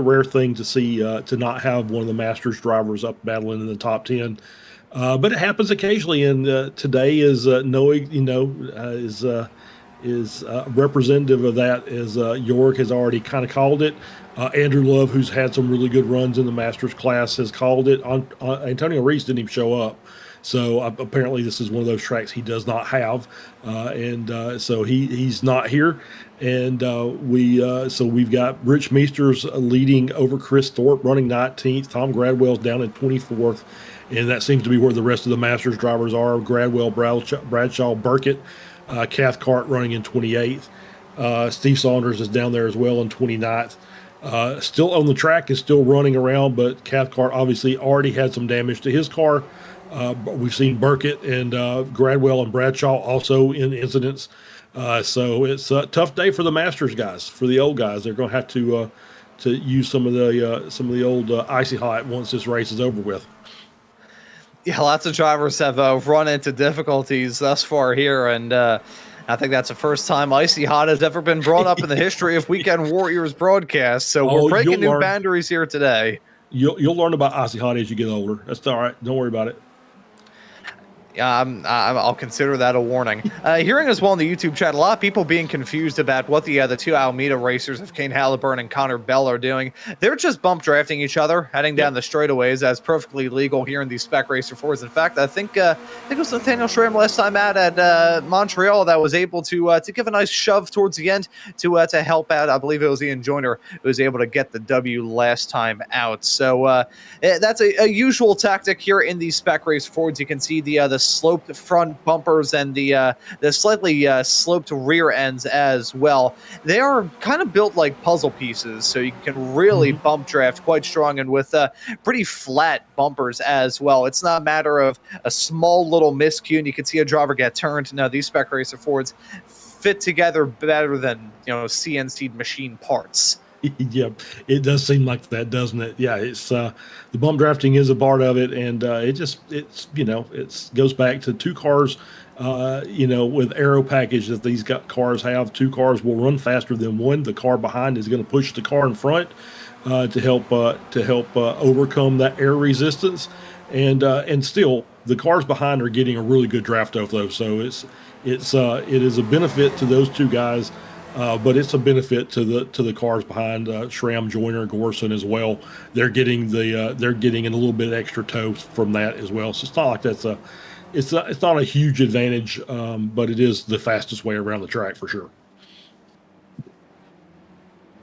rare thing to see to not have one of the Masters drivers up battling in the top 10. But it happens occasionally, and today is representative of that, as York has already kind of called it. Andrew Love, who's had some really good runs in the Masters class, has called it. Antonio Reese didn't even show up. So apparently this is one of those tracks he does not have, and so he's not here. And we've got Rich Meesters leading over Chris Thorpe, running 19th. Tom Gradwell's down in 24th, and that seems to be where the rest of the Masters drivers are. Gradwell, Bradshaw, Burkett, Cathcart running in 28th. Steve Saunders is down there as well in 29th. Still on the track, is still running around, but Cathcart obviously already had some damage to his car. We've seen Burkett and Gradwell and Bradshaw also in incidents. So it's a tough day for the Masters guys, for the old guys. They're going to have to use some of the old icy hot once this race is over with. Yeah, lots of drivers have run into difficulties thus far here, and I think that's the first time icy hot has ever been brought up in the history of Weekend Warriors broadcast. So we're breaking new boundaries here today. You'll learn about icy hot as you get older. That's all right. Don't worry about it. I'll consider that a warning. Hearing as well in the YouTube chat, a lot of people being confused about what the two Alameda racers of Kane Halliburton and Connor Bell are doing. They're just bump drafting each other, heading down the straightaways. That's perfectly legal here in these Spec Racer 4s. In fact, I think it was Nathaniel Schramm last time out at Montreal that was able to give a nice shove towards the end to help out. I believe it was Ian Joyner who was able to get the W last time out. So that's a usual tactic here in these Spec Racer 4s. You can see the sloped front bumpers and the slightly sloped rear ends as well. They are kind of built like puzzle pieces, so you can really bump draft quite strong and with pretty flat bumpers as well. It's not a matter of a small little miscue and you can see a driver get turned. No, these Spec Racer Fords fit together better than CNC machine parts. Yeah, it does seem like that, doesn't it? Yeah, it's the bump drafting is a part of it, and it goes back to two cars, with aero package that these cars have. Two cars will run faster than one. The car behind is going to push the car in front to help overcome that air resistance, and still the cars behind are getting a really good draft off those. So it is a benefit to those two guys. But it's a benefit to the cars behind Schramm, Joyner, Gorson as well. They're getting a little bit extra toe from that as well. So it's not like it's not a huge advantage, but it is the fastest way around the track for sure.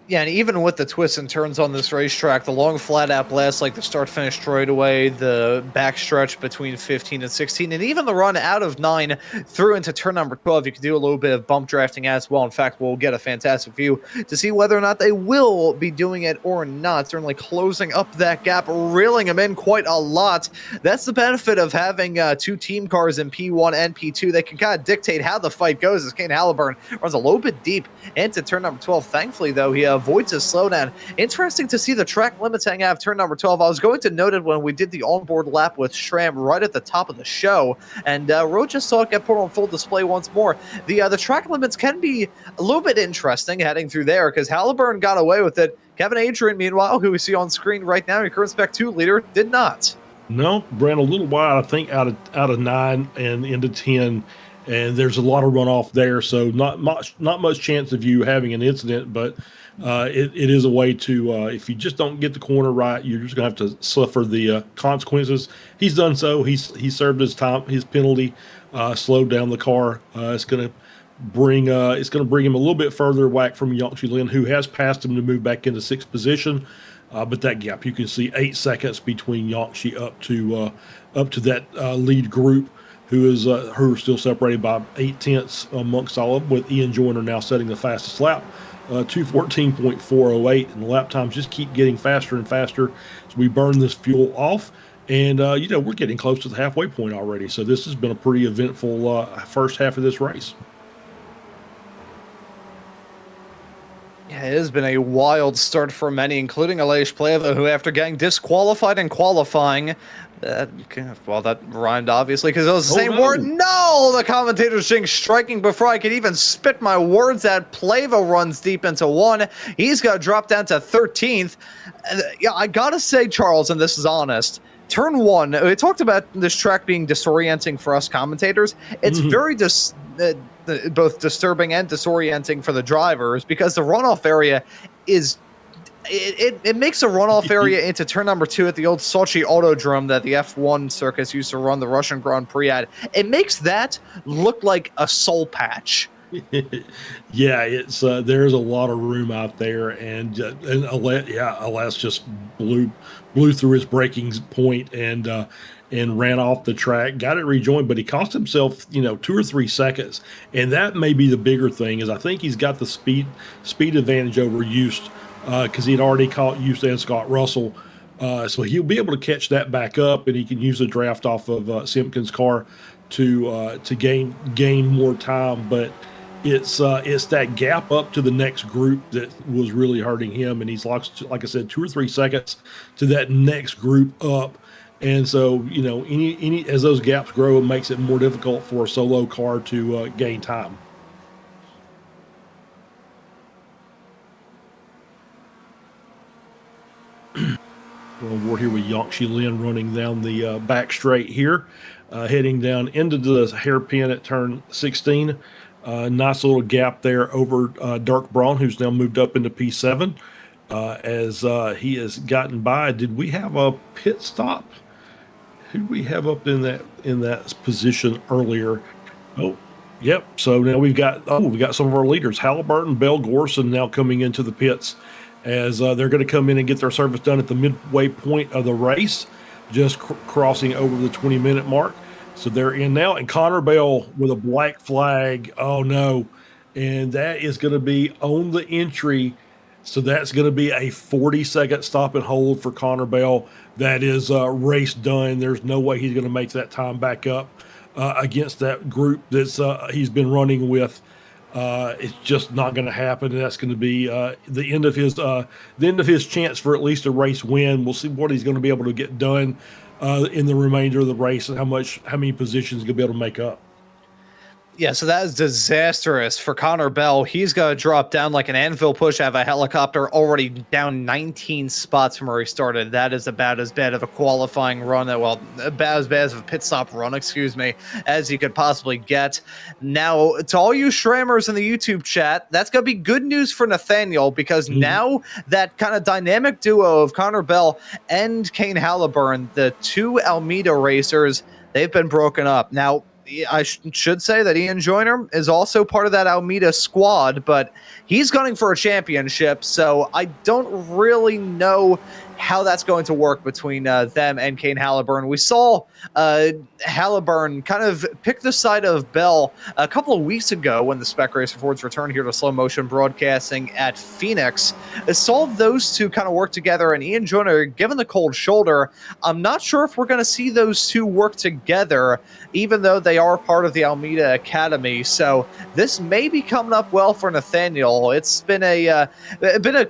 Yeah, and even with the twists and turns on this racetrack, the long flat-out blast like the start-finish straightaway, the backstretch between 15 and 16, and even the run out of 9 through into turn number 12, you can do a little bit of bump drafting as well. In fact, we'll get a fantastic view to see whether or not they will be doing it or not. Certainly closing up that gap, reeling them in quite a lot. That's the benefit of having two team cars in P1 and P2. They can kind of dictate how the fight goes as Kane Halliburton runs a little bit deep into turn number 12. Thankfully, though, he avoids a slowdown. Interesting to see the track limits hang out of turn number 12. I was going to note it when we did the onboard lap with Schramm right at the top of the show, and Road just saw it get put on full display once more. The track limits can be a little bit interesting heading through there because Halliburton got away with it. Kevin Adrian, meanwhile, who we see on screen right now, your current Spec 2 leader, did not. No, ran a little wide, I think, out of 9 and into 10. And there's a lot of runoff there, so not much chance of you having an incident, but it is a way to, if you just don't get the corner right, you're just going to have to suffer the consequences. He's done so. He served his time, his penalty, slowed down the car. It's going to bring him a little bit further back from Yangtze Lin, who has passed him to move back into 6th position. But that gap, you can see 8 seconds between Yangtze up to that lead group, who are still separated by 8/10 amongst all of them, with Ian Joyner now setting the fastest lap, 2:14.408, and the lap times just keep getting faster and faster as we burn this fuel off. And we're getting close to the halfway point already. So this has been a pretty eventful first half of this race. Yeah, it has been a wild start for many, including Aleix Pleva, who after getting disqualified in qualifying, that rhymed obviously because it was the same word. No, the commentator's saying striking before I could even spit my words out. Pleva runs deep into 1. He's got to drop down to 13th. Yeah, I got to say, Charles, and this is honest, turn one, we talked about this track being disorienting for us commentators. It's very both disturbing and disorienting for the drivers because the runoff area is it makes a runoff area into turn number 2 at the old Sochi Autodrome that the F1 circus used to run the Russian Grand Prix at. It makes that look like a soul patch. Yeah, it's there's a lot of room out there, and Alas just blew through his braking point and ran off the track, got it rejoined, but he cost himself 2 or 3 seconds, and that may be the bigger thing. Is I think he's got the speed advantage over Eust because he'd already caught Eust and Scott Russell, so he'll be able to catch that back up, and he can use the draft off of Simpkins' car to gain more time, but. It's that gap up to the next group that was really hurting him, and he's lost, like I said, 2 or 3 seconds to that next group up, and so any as those gaps grow, it makes it more difficult for a solo car to gain time. We're here with Yangshi Lin running down the back straight here, heading down into the hairpin at turn 16. Nice little gap there over Dirk Braun, who's now moved up into P7 as he has gotten by. Did we have a pit stop? Who did we have up in that position earlier? Oh, yep. So now we've got some of our leaders, Halliburton, Bell, Gorson now coming into the pits as they're going to come in and get their service done at the midway point of the race, just crossing over the 20-minute mark. So they're in now, and Connor Bell with a black flag. Oh, no. And that is going to be on the entry. So that's going to be a 40-second stop and hold for Connor Bell. That is race done. There's no way he's going to make that time back up against that group that's he's been running with. It's just not going to happen, and that's going to be the end of his chance for at least a race win. We'll see what he's going to be able to get done in the remainder of the race and how many positions he's going to be able to make up. Yeah, so that is disastrous for Connor Bell. He's going to drop down like an anvil push out of a helicopter, already down 19 spots from where he started. That is about as bad of a qualifying run, about as bad of a pit stop run, as you could possibly get. Now, to all you Schrammers in the YouTube chat, that's going to be good news for Nathaniel, because now that kind of dynamic duo of Connor Bell and Kane Halliburton, the two Almeida racers, they've been broken up. Now, I should say that Ian Joyner is also part of that Almeida squad, but he's gunning for a championship, so I don't really know how that's going to work between them and Kane Halliburton. We saw Halliburton kind of pick the side of Bell a couple of weeks ago when the Spec Racer Fords returned here to slow motion broadcasting at Phoenix. I saw those two kind of work together, and Ian Joyner, given the cold shoulder, I'm not sure if we're going to see those two work together, even though they are part of the Almeida Academy. So this may be coming up well for Nathaniel. It's been a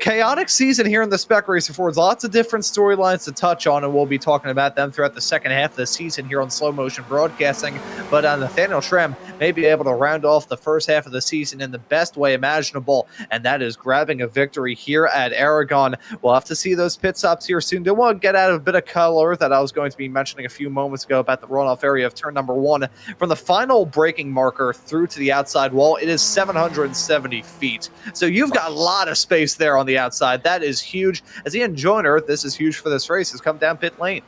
chaotic season here in the Spec Racer Fords. Lots of different storylines to touch on, and we'll be talking about them throughout the second half of the season here on slow motion broadcasting. But Nathaniel Schramm may be able to round off the first half of the season in the best way imaginable, and that is grabbing a victory here at Aragón. We'll have to see those pit stops here soon. Don't want to get out of a bit of color that I was going to be mentioning a few moments ago about the runoff area of turn number 1. From the final braking marker through to the outside wall, it is 770 feet. So you've got a lot of space there on the outside. That is huge. As Ian Joyner, this is huge for this race, has come down pit lane.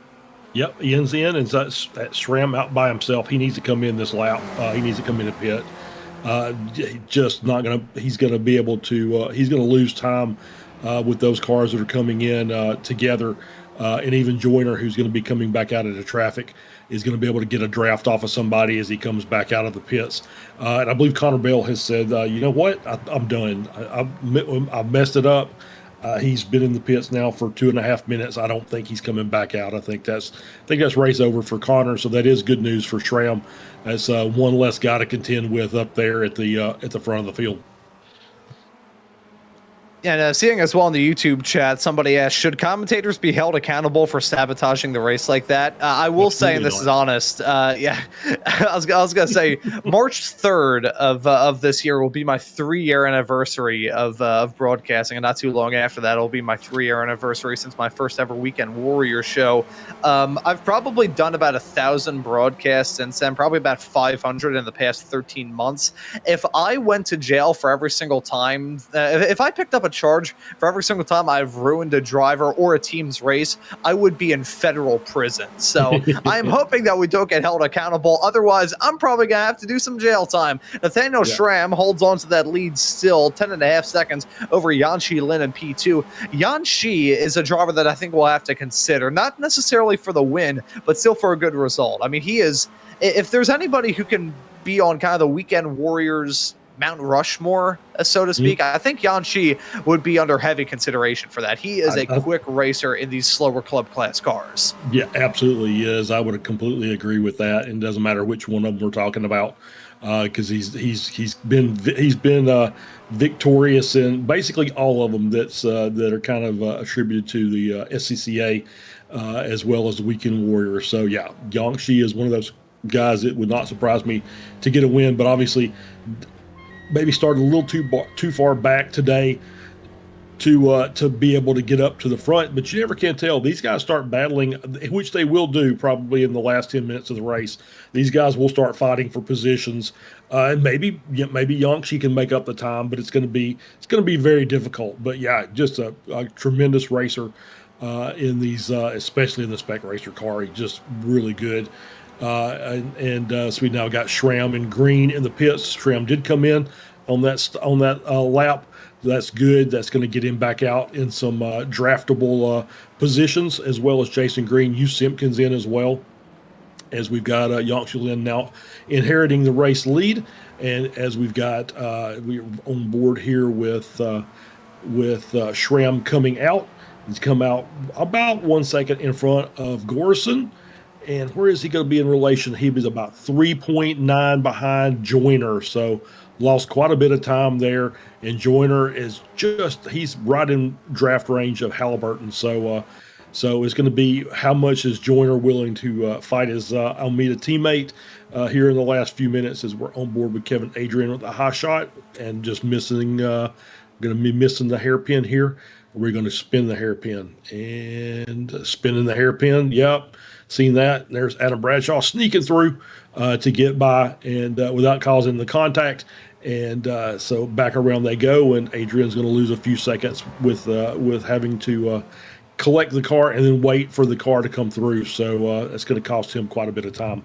Yep, Ian's in, and that's SRAM out by himself. He needs to come in this lap. He needs to come in a pit. Just not going to – he's going to be able to he's going to lose time with those cars that are coming in together. And even Joyner, who's going to be coming back out of the traffic, is going to be able to get a draft off of somebody as he comes back out of the pits. And I believe Connor Bell has said, you know what, I'm done. I've messed it up. He's been in the pits now for 2.5 minutes. I don't think he's coming back out. I think that's race over for Connor. So that is good news for SRAM. That's one less guy to contend with up there at the front of the field. And seeing as well in the YouTube chat, somebody asked, should commentators be held accountable for sabotaging the race like that? I will say, and this is honest, yeah, I was going to say March 3rd of this year will be my 3-year anniversary of broadcasting, and not too long after that, it'll be my 3-year anniversary since my first ever Weekend Warriors show. I've probably done about 1,000 broadcasts since then, probably about 500 in the past 13 months. If I went to jail for every single time, if I picked up a charge for every single time I've ruined a driver or a team's race, I would be in federal prison. So I'm hoping that we don't get held accountable. Otherwise, I'm probably going to have to do some jail time. Nathaniel Schramm holds on to that lead still, 10.5 seconds over Yanxi Lin in P2. Yanxi is a driver that I think we'll have to consider, not necessarily for the win, but still for a good result. I mean, he is, if there's anybody who can be on kind of the Weekend Warriors Mount Rushmore, so to speak, I think Yanxi would be under heavy consideration for that. He is a quick racer in these slower club class cars. Yeah, absolutely he is. I would completely agree with that. And it doesn't matter which one of them we're talking about, because he's been victorious in basically all of them that are kind of attributed to the SCCA as well as the Weekend Warriors. So yeah, Yanxi is one of those guys that would not surprise me to get a win, but obviously maybe started a little too far back today to be able to get up to the front. But you never can tell. These guys start battling, which they will do probably in the last 10 minutes of the race. These guys will start fighting for positions, and maybe Yanxi can make up the time, but it's going to be very difficult. But yeah, just a tremendous racer in these, especially in the Spec Racer car. He's just really good. So we now got Schramm and Green in the pits. Schramm did come in on that lap. That's good. That's going to get him back out in some draftable positions, as well as Jason Green. Hugh Simpkins in as well, as we've got Yanxi Lin now inheriting the race lead, and as we've got we're on board here with Schramm coming out. He's come out about 1 second in front of Gorson. And where is he going to be in relation? He was about 3.9 behind Joyner, so lost quite a bit of time there. And Joyner is he's right in draft range of Halliburton. So it's going to be how much is Joyner willing to fight his Almeida teammate here in the last few minutes, as we're on board with Kevin Adrian with a high shot and just missing. Going to be missing the hairpin here. We're going to spin the hairpin and spinning the hairpin. Yep. Seen that. There's Adam Bradshaw sneaking through to get by and without causing the contact. And so back around they go, and Adrian's going to lose a few seconds with having to collect the car and then wait for the car to come through. So that's going to cost him quite a bit of time.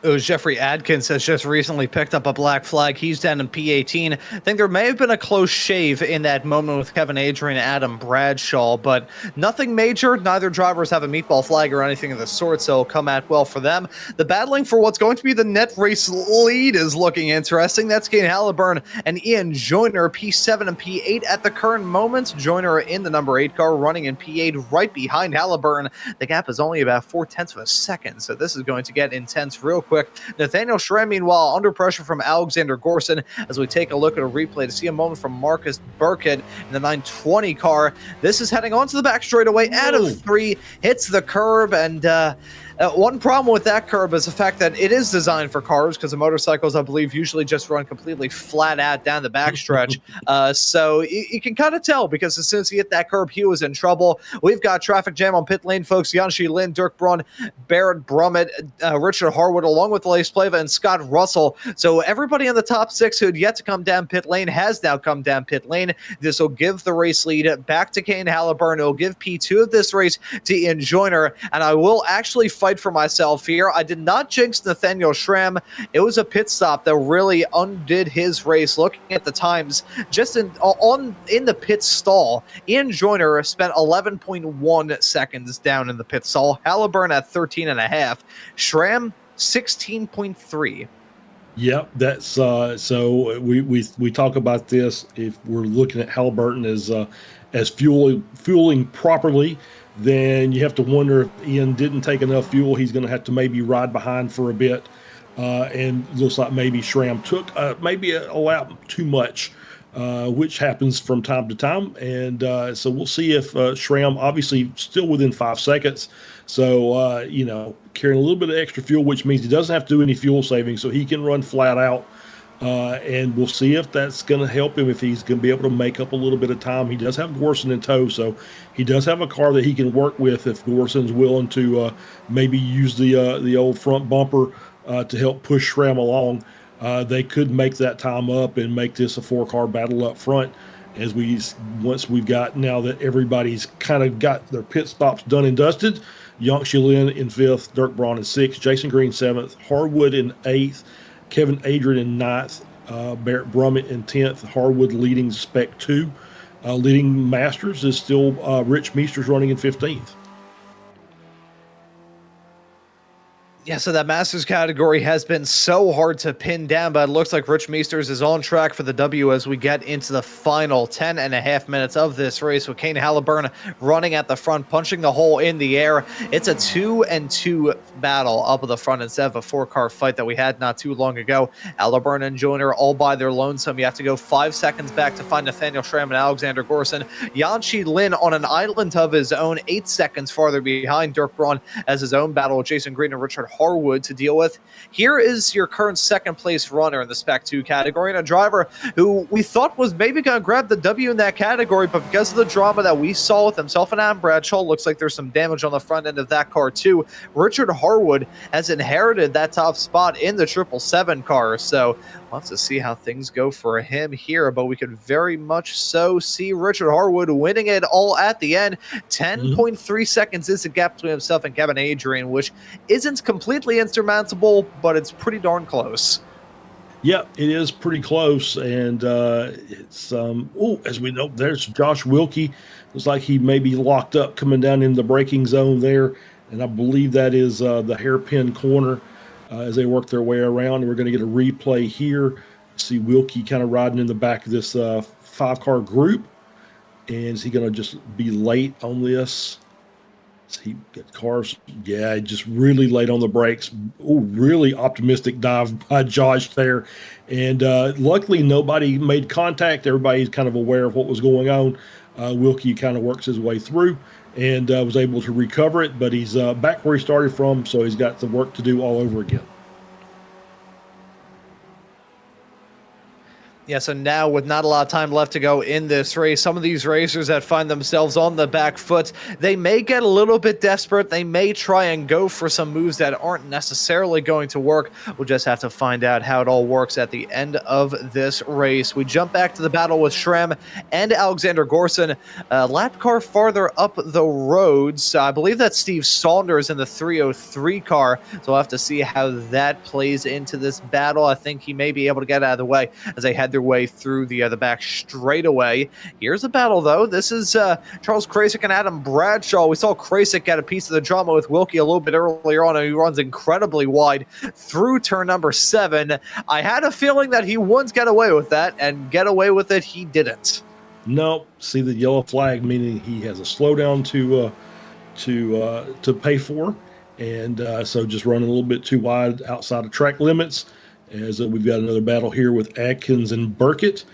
It was Jeffrey Adkins has just recently picked up a black flag. He's down in P18. I think there may have been a close shave in that moment with Kevin Adrian and Adam Bradshaw, but nothing major. Neither drivers have a meatball flag or anything of the sort, so it'll come out well for them. The battling for what's going to be the net race lead is looking interesting. That's Kane Halliburton and Ian Joyner, P7 and P8 at the current moment. Joyner in the number 8 car, running in P8 right behind Halliburton. The gap is only about 0.4 of a second, so this is going to get intense real quick. Nathaniel Schramm, meanwhile, under pressure from Alexander Gorson, as we take a look at a replay to see a moment from Marcus Burkett in the 920 car. This is heading onto the back straightaway out of 3, hits the curb, and one problem with that curb is the fact that it is designed for cars, because the motorcycles, I believe, usually just run completely flat out down the backstretch. So you can kind of tell, because as soon as he hit that curb, he was in trouble. We've got traffic jam on pit lane, folks. Yanxi Lin, Dirk Braun, Barrett Brummett, Richard Harwood, along with Lace Plava and Scott Russell. So everybody in the top 6 who had yet to come down pit lane has now come down pit lane. This will give the race lead back to Kane Halliburton. It will give P2 of this race to Ian Joyner, and I will actually fight for myself here. I did not jinx Nathaniel Schramm. It was a pit stop that really undid his race. Looking at the times, just in the pit stall, Ian Joyner spent 11.1 seconds down in the pit stall. Halliburton at 13.5. Schramm 16.3. Yep, that's so we talk about this. If we're looking at Halliburton as fueling properly, then you have to wonder if Ian didn't take enough fuel. He's going to have to maybe ride behind for a bit, and looks like maybe Schramm took maybe a lap too much which happens from time to time. And so we'll see if Schramm, obviously still within 5 seconds. So, carrying a little bit of extra fuel, which means he doesn't have to do any fuel saving, so he can run flat out. And we'll see if that's going to help him, if he's going to be able to make up a little bit of time. He does have Gorson in tow, so he does have a car that he can work with if Gorson's willing to maybe use the old front bumper to help push Schramm along. They could make that time up and make this a 4-car battle up front. Once we've got, now that everybody's kind of got their pit stops done and dusted, Yonk Lin in 5th, Dirk Braun in 6th, Jason Green 7th, Harwood in 8th, Kevin Adrian in 9th, Barrett Brummett in 10th, Harwood leading Spec 2. Leading Masters is still Rich Meesters running in 15th. Yeah, so that Masters category has been so hard to pin down, but it looks like Rich Meesters is on track for the W as we get into the final 10.5 minutes of this race, with Kane Halliburton running at the front, punching the hole in the air. It's a 2-2 battle up at the front instead of a 4-car fight that we had not too long ago. Halliburton and Joyner all by their lonesome. You have to go 5 seconds back to find Nathaniel Schramm and Alexander Gorson. Yanqi Lin on an island of his own, 8 seconds farther behind Dirk Braun, as his own battle with Jason Green and Richard Harwood to deal with. Here is your current second place runner in the Spec 2 category, and a driver who we thought was maybe going to grab the W in that category, but because of the drama that we saw with himself and Adam Bradshaw, looks like there's some damage on the front end of that car too. Richard Harwood has inherited that top spot in the 777 car, so we'll have to see how things go for him here, but we could very much so see Richard Harwood winning it all at the end. 10.3 seconds is the gap between himself and Kevin Adrian, which isn't completely insurmountable, but it's pretty darn close. Yeah, it is pretty close, and it's as we know, there's Josh Wilkie. Looks like he may be locked up coming down in the braking zone there, and I believe that is the hairpin corner as they work their way around. And we're going to get a replay here. See Wilkie kind of riding in the back of this 5-car group, and is he going to just be late on this? He get cars, yeah, just really late on the brakes. Oh, really optimistic dive by Josh there. And luckily nobody made contact. Everybody's kind of aware of what was going on. Wilkie kind of works his way through and was able to recover it, but he's back where he started from, so he's got some work to do all over again. Yeah, so now with not a lot of time left to go in this race, some of these racers that find themselves on the back foot, they may get a little bit desperate. They may try and go for some moves that aren't necessarily going to work. We'll just have to find out how it all works at the end of this race. We jump back to the battle with Schramm and Alexander Gorson. Lap car farther up the roads. I believe that's Steve Saunders in the 303 car, so we'll have to see how that plays into this battle. I think he may be able to get out of the way as they head their way through the back straightaway. Here's a battle, though. This is Charles Krasik and Adam Bradshaw. We saw Krasik get a piece of the drama with Wilkie a little bit earlier on, and he runs incredibly wide through turn number 7. I had a feeling that he would get away with that, and get away with it he didn't. No, see the yellow flag, meaning he has a slowdown to pay for, and so just running a little bit too wide outside of track limits. As we've got another battle here with Adkins and Burkett.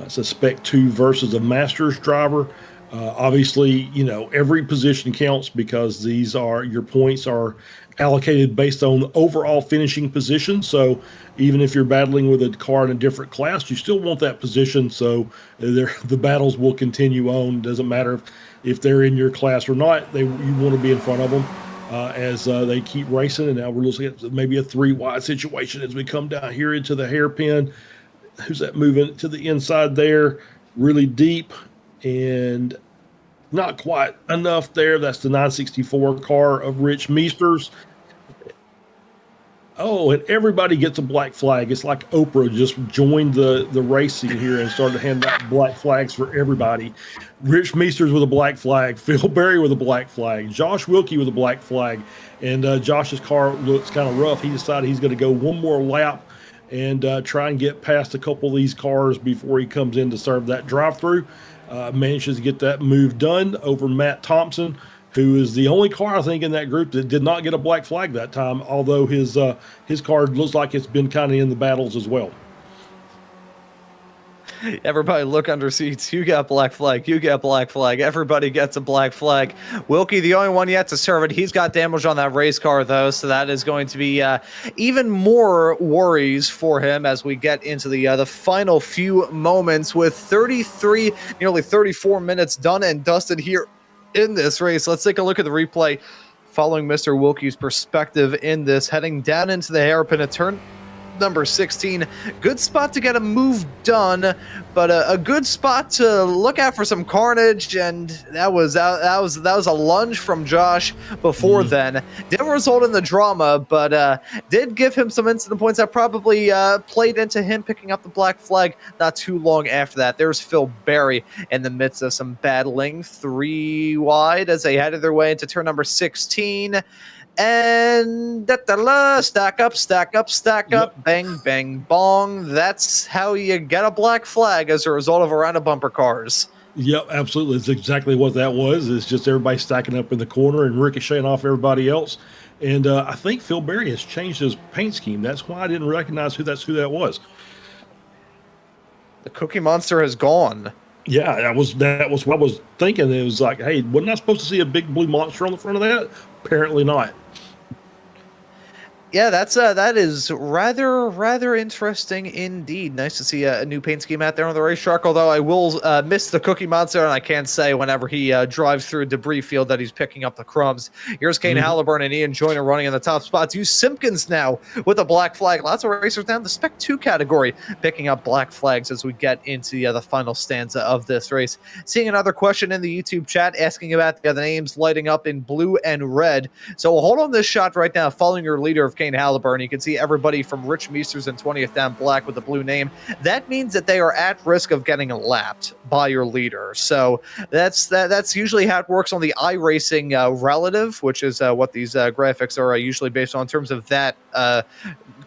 It's a Spec 2 versus a Masters driver. Obviously, every position counts because these are your points are allocated based on overall finishing position. So even if you're battling with a car in a different class, you still want that position. So the battles will continue on. Doesn't matter if they're in your class or not. You want to be in front of them. As they keep racing, and now we're looking at maybe a 3-wide situation as we come down here into the hairpin. Who's that moving to the inside there? Really deep and not quite enough there. That's the 964 car of Rich Meesters. Oh, and everybody gets a black flag. It's like Oprah just joined the racing here and started handing out black flags for everybody. Rich Meesters with a black flag, Phil Berry with a black flag, Josh Wilkie with a black flag, and Josh's car looks kind of rough. He decided he's going to go one more lap and try and get past a couple of these cars before he comes in to serve that drive-through. Manages to get that move done over Matt Thompson, who is the only car, I think, in that group that did not get a black flag that time, although his car looks like it's been kind of in the battles as well. Everybody look under seats. You got black flag. You get black flag. Everybody gets a black flag. Wilkie, the only one yet to serve it. He's got damage on that race car, though, so that is going to be even more worries for him as we get into the final few moments with 33, nearly 34 minutes done and dusted here in this race. Let's take a look at the replay following Mr. Wilkie's perspective in this, heading down into the hairpin at turn number 16. Good spot to get a move done, but a good spot to look out for some carnage, and that was a lunge from Josh before then. Didn't result in the drama, but did give him some incident points that probably played into him picking up the black flag not too long after that. There's Phil Berry in the midst of some battling, 3 wide as they headed their way into turn number 16. And stack up, bang, bang, bong. That's how you get a black flag as a result of a round of bumper cars. Yep, absolutely. It's exactly what that was. It's just everybody stacking up in the corner and ricocheting off everybody else. And I think Phil Berry has changed his paint scheme. That's why I didn't recognize who that was. The Cookie Monster has gone. Yeah, that was what I was thinking. It was like, hey, wasn't I supposed to see a big blue monster on the front of that? Apparently not. Yeah, that is rather interesting indeed. Nice to see a new paint scheme out there on the racetrack, although I will miss the Cookie Monster, and I can't say whenever he drives through a debris field that he's picking up the crumbs. Here's Kane Halliburton and Ian Joyner running in the top spots. Hugh Simpkins now with a black flag. Lots of racers down the Spec 2 category picking up black flags as we get into the final stanza of this race. Seeing another question in the YouTube chat asking about the other names lighting up in blue and red. So we'll hold on this shot right now following your leader of Kane Halliburton. You can see everybody from Rich Meesters and 20th down black with the blue name. That means that they are at risk of getting lapped by your leader. So that's usually how it works on the iRacing relative, which is what these graphics are usually based on in terms of that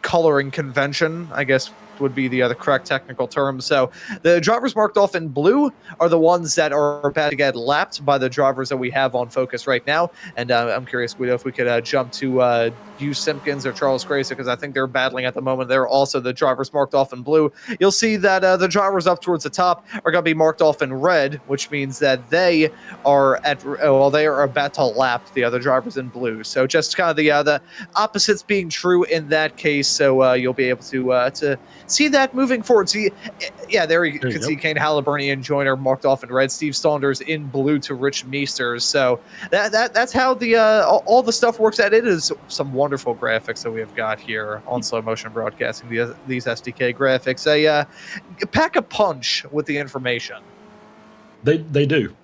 coloring convention, I guess would be the correct technical term. So the drivers marked off in blue are the ones that are about to get lapped by the drivers that we have on focus right now. And I'm curious, Guido, if we could jump to Hugh Simpkins or Charles Gracie, because I think they're battling at the moment. They're also the drivers marked off in blue. You'll see that the drivers up towards the top are going to be marked off in red, which means that they are they are about to lap the other drivers in blue. So just kind of the opposites being true in that case. So you'll be able to see that moving forward. See, yeah, there you can see Kane Halliburton and Joyner marked off in red. Steve Saunders in blue to Rich Meesters. So that's how the all the stuff works out. It is some wonderful graphics that we have got here on Slow Motion Broadcasting. These SDK graphics, they pack a punch with the information. They do.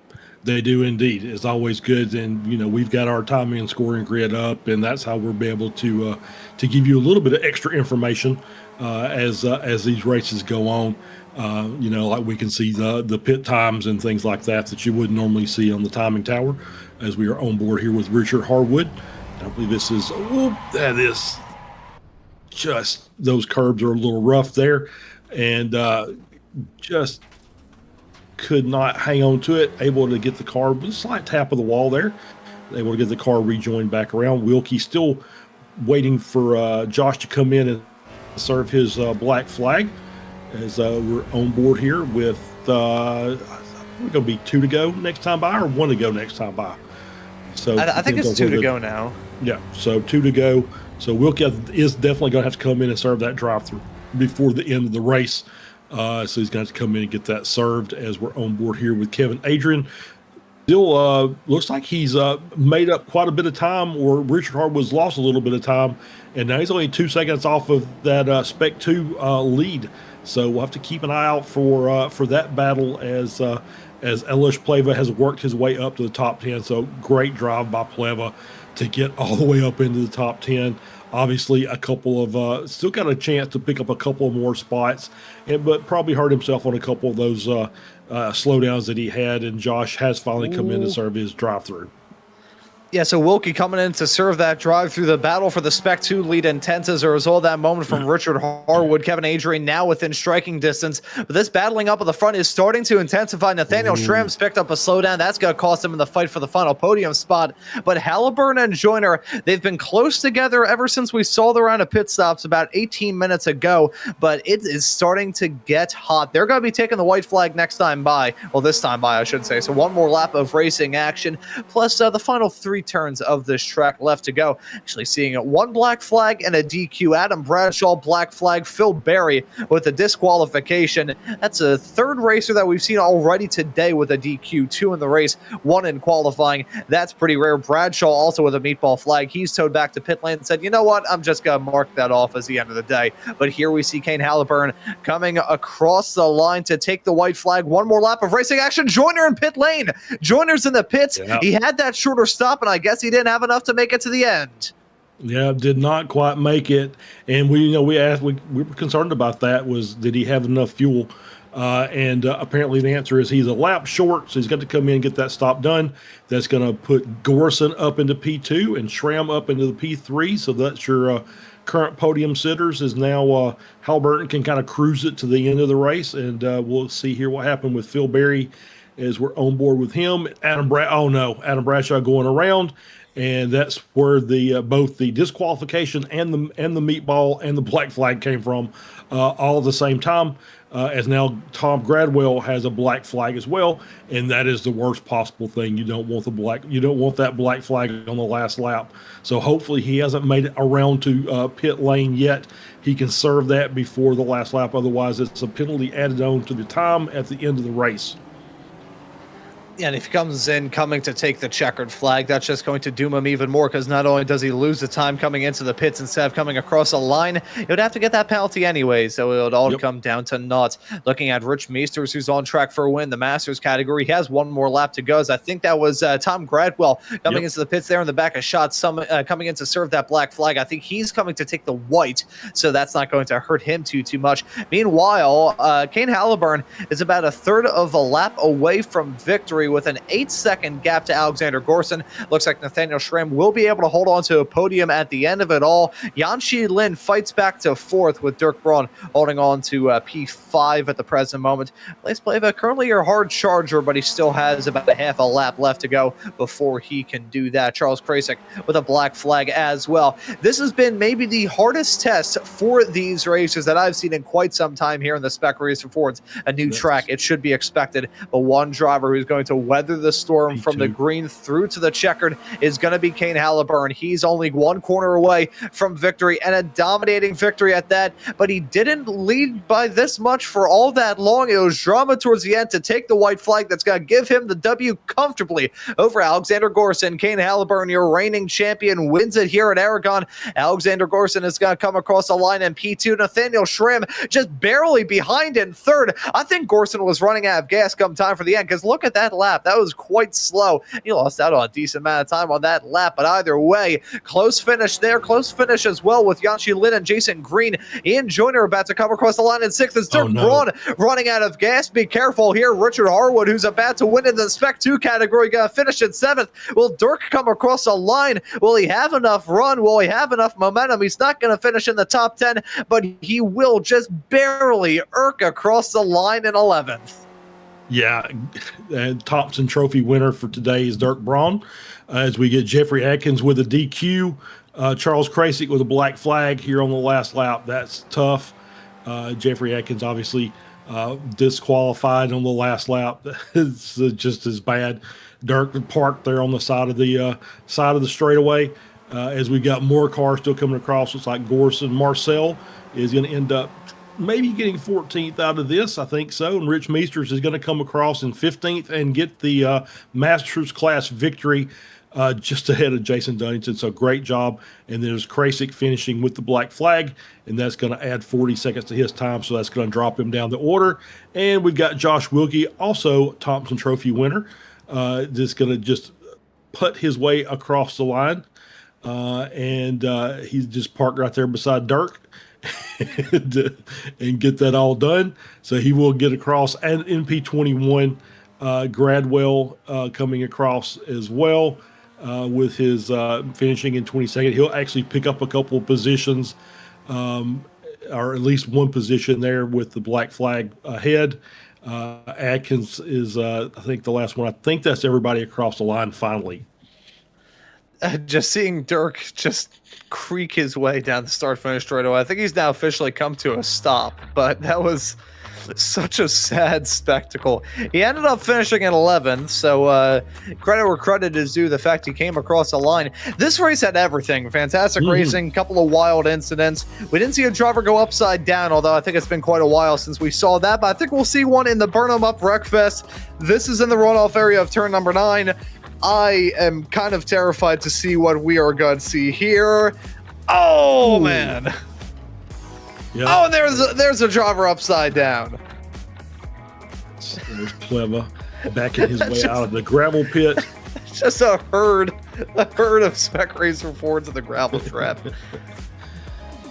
They do indeed. It's always good, and we've got our timing and scoring grid up, and that's how we'll be able to give you a little bit of extra information as these races go on. Like we can see the pit times and things like that you wouldn't normally see on the timing tower, as we are on board here with Richard Harwood. I believe this is that is just, those curbs are a little rough there, and just could not hang on to it, able to get the car with a slight tap of the wall there, able to get the car rejoined back around. Wilkie still waiting for Josh to come in and serve his black flag, as we're on board here with we're going to be 2 to go next time by, or 1 to go next time by. So I think it's 2 to go now. Yeah, so 2 to go. So Wilkie is definitely going to have to come in and serve that drive-through before the end of the race. So he's going to have to come in and get that served, as we're on board here with Kevin Adrian. Still looks like he's made up quite a bit of time, or Richard Harwood's lost a little bit of time, and now he's only 2 seconds off of that Spec 2 lead. So we'll have to keep an eye out for that battle as Elish Pleva has worked his way up to the top 10. So great drive by Pleva to get all the way up into the top 10. Obviously, a couple of still got a chance to pick up a couple of more spots, but probably hurt himself on a couple of those slowdowns that he had. And Josh has finally come in to serve his drive-through. Yeah, so Wilkie coming in to serve that drive through the battle for the Spec 2 lead intense as a result of that moment from Richard Harwood. Kevin Adrian now within striking distance. But this battling up at the front is starting to intensify. Nathaniel Schramm's picked up a slowdown. That's going to cost him in the fight for the final podium spot. But Halliburton and Joyner, they've been close together ever since we saw the round of pit stops about 18 minutes ago. But it is starting to get hot. They're going to be taking the white flag next time by. Well, this time by, I should say. So one more lap of racing action, plus the final 3 turns of this track left to go. Actually seeing it, 1 black flag and a DQ. Adam Bradshaw, black flag. Phil Berry with a disqualification. That's a 3rd racer that we've seen already today with a DQ. 2 in the race, 1 in qualifying. That's pretty rare. Bradshaw also with a meatball flag. He's towed back to pit lane and said, you know what, I'm just going to mark that off as the end of the day. But here we see Kane Halliburton coming across the line to take the white flag. 1 more lap of racing action. Joyner in pit lane. Joyner's in the pits. Yeah. He had that shorter stop, and I guess he didn't have enough to make it to the end. Yeah, did not quite make it. And we were concerned about that. Did he have enough fuel? And apparently the answer is he's a lap short, so he's got to come in and get that stop done. That's going to put Gorson up into P2 and Schramm up into the P3. So that's your current podium sitters. Is now Halliburton can kind of cruise it to the end of the race, and we'll see here what happened with Phil Berry as we're on board with him. Adam Bradshaw going around, and that's where the both the disqualification and the meatball and the black flag came from, all at the same time. As now Tom Gradwell has a black flag as well, and that is the worst possible thing. You don't want that black flag on the last lap. So hopefully he hasn't made it around to pit lane yet. He can serve that before the last lap. Otherwise, it's a penalty added on to the time at the end of the race. And if he comes in coming to take the checkered flag, that's just going to doom him even more, because not only does he lose the time coming into the pits instead of coming across a line, he would have to get that penalty anyway, so it would all come down to naught. Looking at Rich Meesters, who's on track for a win, the Masters category, he has 1 more lap to go. So I think that was Tom Gradwell coming into the pits there in the back of shots, coming in to serve that black flag. I think he's coming to take the white, so that's not going to hurt him too much. Meanwhile, Kane Halliburton is about 1/3 of a lap away from victory, with an 8-second gap to Alexander Gorson. Looks like Nathaniel Schramm will be able to hold on to a podium at the end of it all. Yanshi Lin fights back to 4th, with Dirk Braun holding on to P5 at the present moment. Blaze Plava currently your hard charger, but he still has about half a lap left to go before he can do that. Charles Krasik with a black flag as well. This has been maybe the hardest test for these races that I've seen in quite some time here in the Spec Racer Fords. A new track, it should be expected, but one driver who's going to weather the storm from the green through to the checkered is going to be Kane Halliburton. He's only 1 corner away from victory, and a dominating victory at that, but he didn't lead by this much for all that long. It was drama towards the end to take the white flag that's going to give him the W comfortably over Alexander Gorson. Kane Halliburton, your reigning champion, wins it here at Aragon. Alexander Gorson is going to come across the line in P2. Nathaniel Schramm just barely behind in 3rd. I think Gorson was running out of gas come time for the end, because look at that lap. That was quite slow. He lost out on a decent amount of time on that lap, but either way, close finish there. Close finish as well with Yanshi Lin and Jason Green. Ian Joyner about to come across the line in 6th. It's Dirk Braun running out of gas. Be careful here. Richard Harwood, who's about to win in the Spec 2 category, going to finish in 7th. Will Dirk come across the line? Will he have enough run? Will he have enough momentum? He's not going to finish in the top 10, but he will just barely irk across the line in 11th. Yeah, Thompson Trophy winner for today is Dirk Braun. As we get Jeffrey Atkins with a DQ, Charles Krasik with a black flag here on the last lap. That's tough. Jeffrey Atkins obviously disqualified on the last lap. It's just as bad. Dirk parked there on the side of the straightaway. As we got more cars still coming across, looks like Gorson Marcel is going to end up maybe getting 14th out of this. I think so. And Rich Meesters is going to come across in 15th and get the Masters class victory just ahead of Jason Dunnington. So great job. And there's Krasik finishing with the black flag, and that's going to add 40 seconds to his time. So that's going to drop him down the order. And we've got Josh Wilkie, also Thompson Trophy winner, just going to just put his way across the line. And he's just parked right there beside Dirk. and get that all done. So he will get across. And NP21, Gradwell coming across as well. with his finishing in 22nd. He'll actually pick up a couple of positions, or at least one position there with the black flag ahead. Atkins is, I think, the last one. I think that's everybody across the line finally. Just seeing Dirk just creak his way down the start-finish straightaway. I think he's now officially come to a stop, but that was such a sad spectacle. He ended up finishing in 11th, so credit where credit is due, the fact he came across the line. This race had everything. Fantastic racing, couple of wild incidents. We didn't see a driver go upside down, although I think it's been quite a while since we saw that, but I think we'll see one in the Burnham Up Wreckfest. This is in the runoff area of turn number 9. I am kind of terrified to see what we are going to see here. Oh, man. Yep. Oh, and there's a driver upside down. There's Pleva backing his way out of the gravel pit. It's just a herd of Spec Racer Fords in the gravel trap.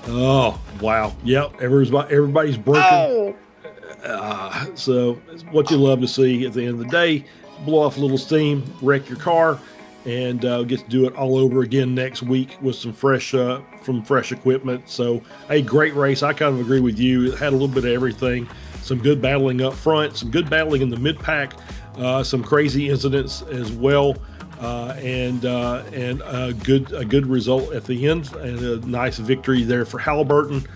Oh, wow. Yep, everybody's broken. Oh. So what you love to see at the end of the day, blow off a little steam, wreck your car, and get to do it all over again next week with some fresh equipment. So, a great race. I kind of agree with you. It had a little bit of everything. Some good battling up front, some good battling in the mid-pack, some crazy incidents as well, and a good result at the end, and a nice victory there for Halliburton,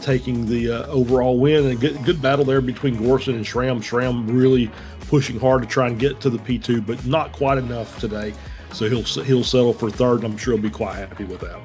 taking the overall win. And good battle there between Gorson and Schramm. Schramm really pushing hard to try and get to the P2, but not quite enough today. So he'll settle for third, and I'm sure he'll be quite happy with that.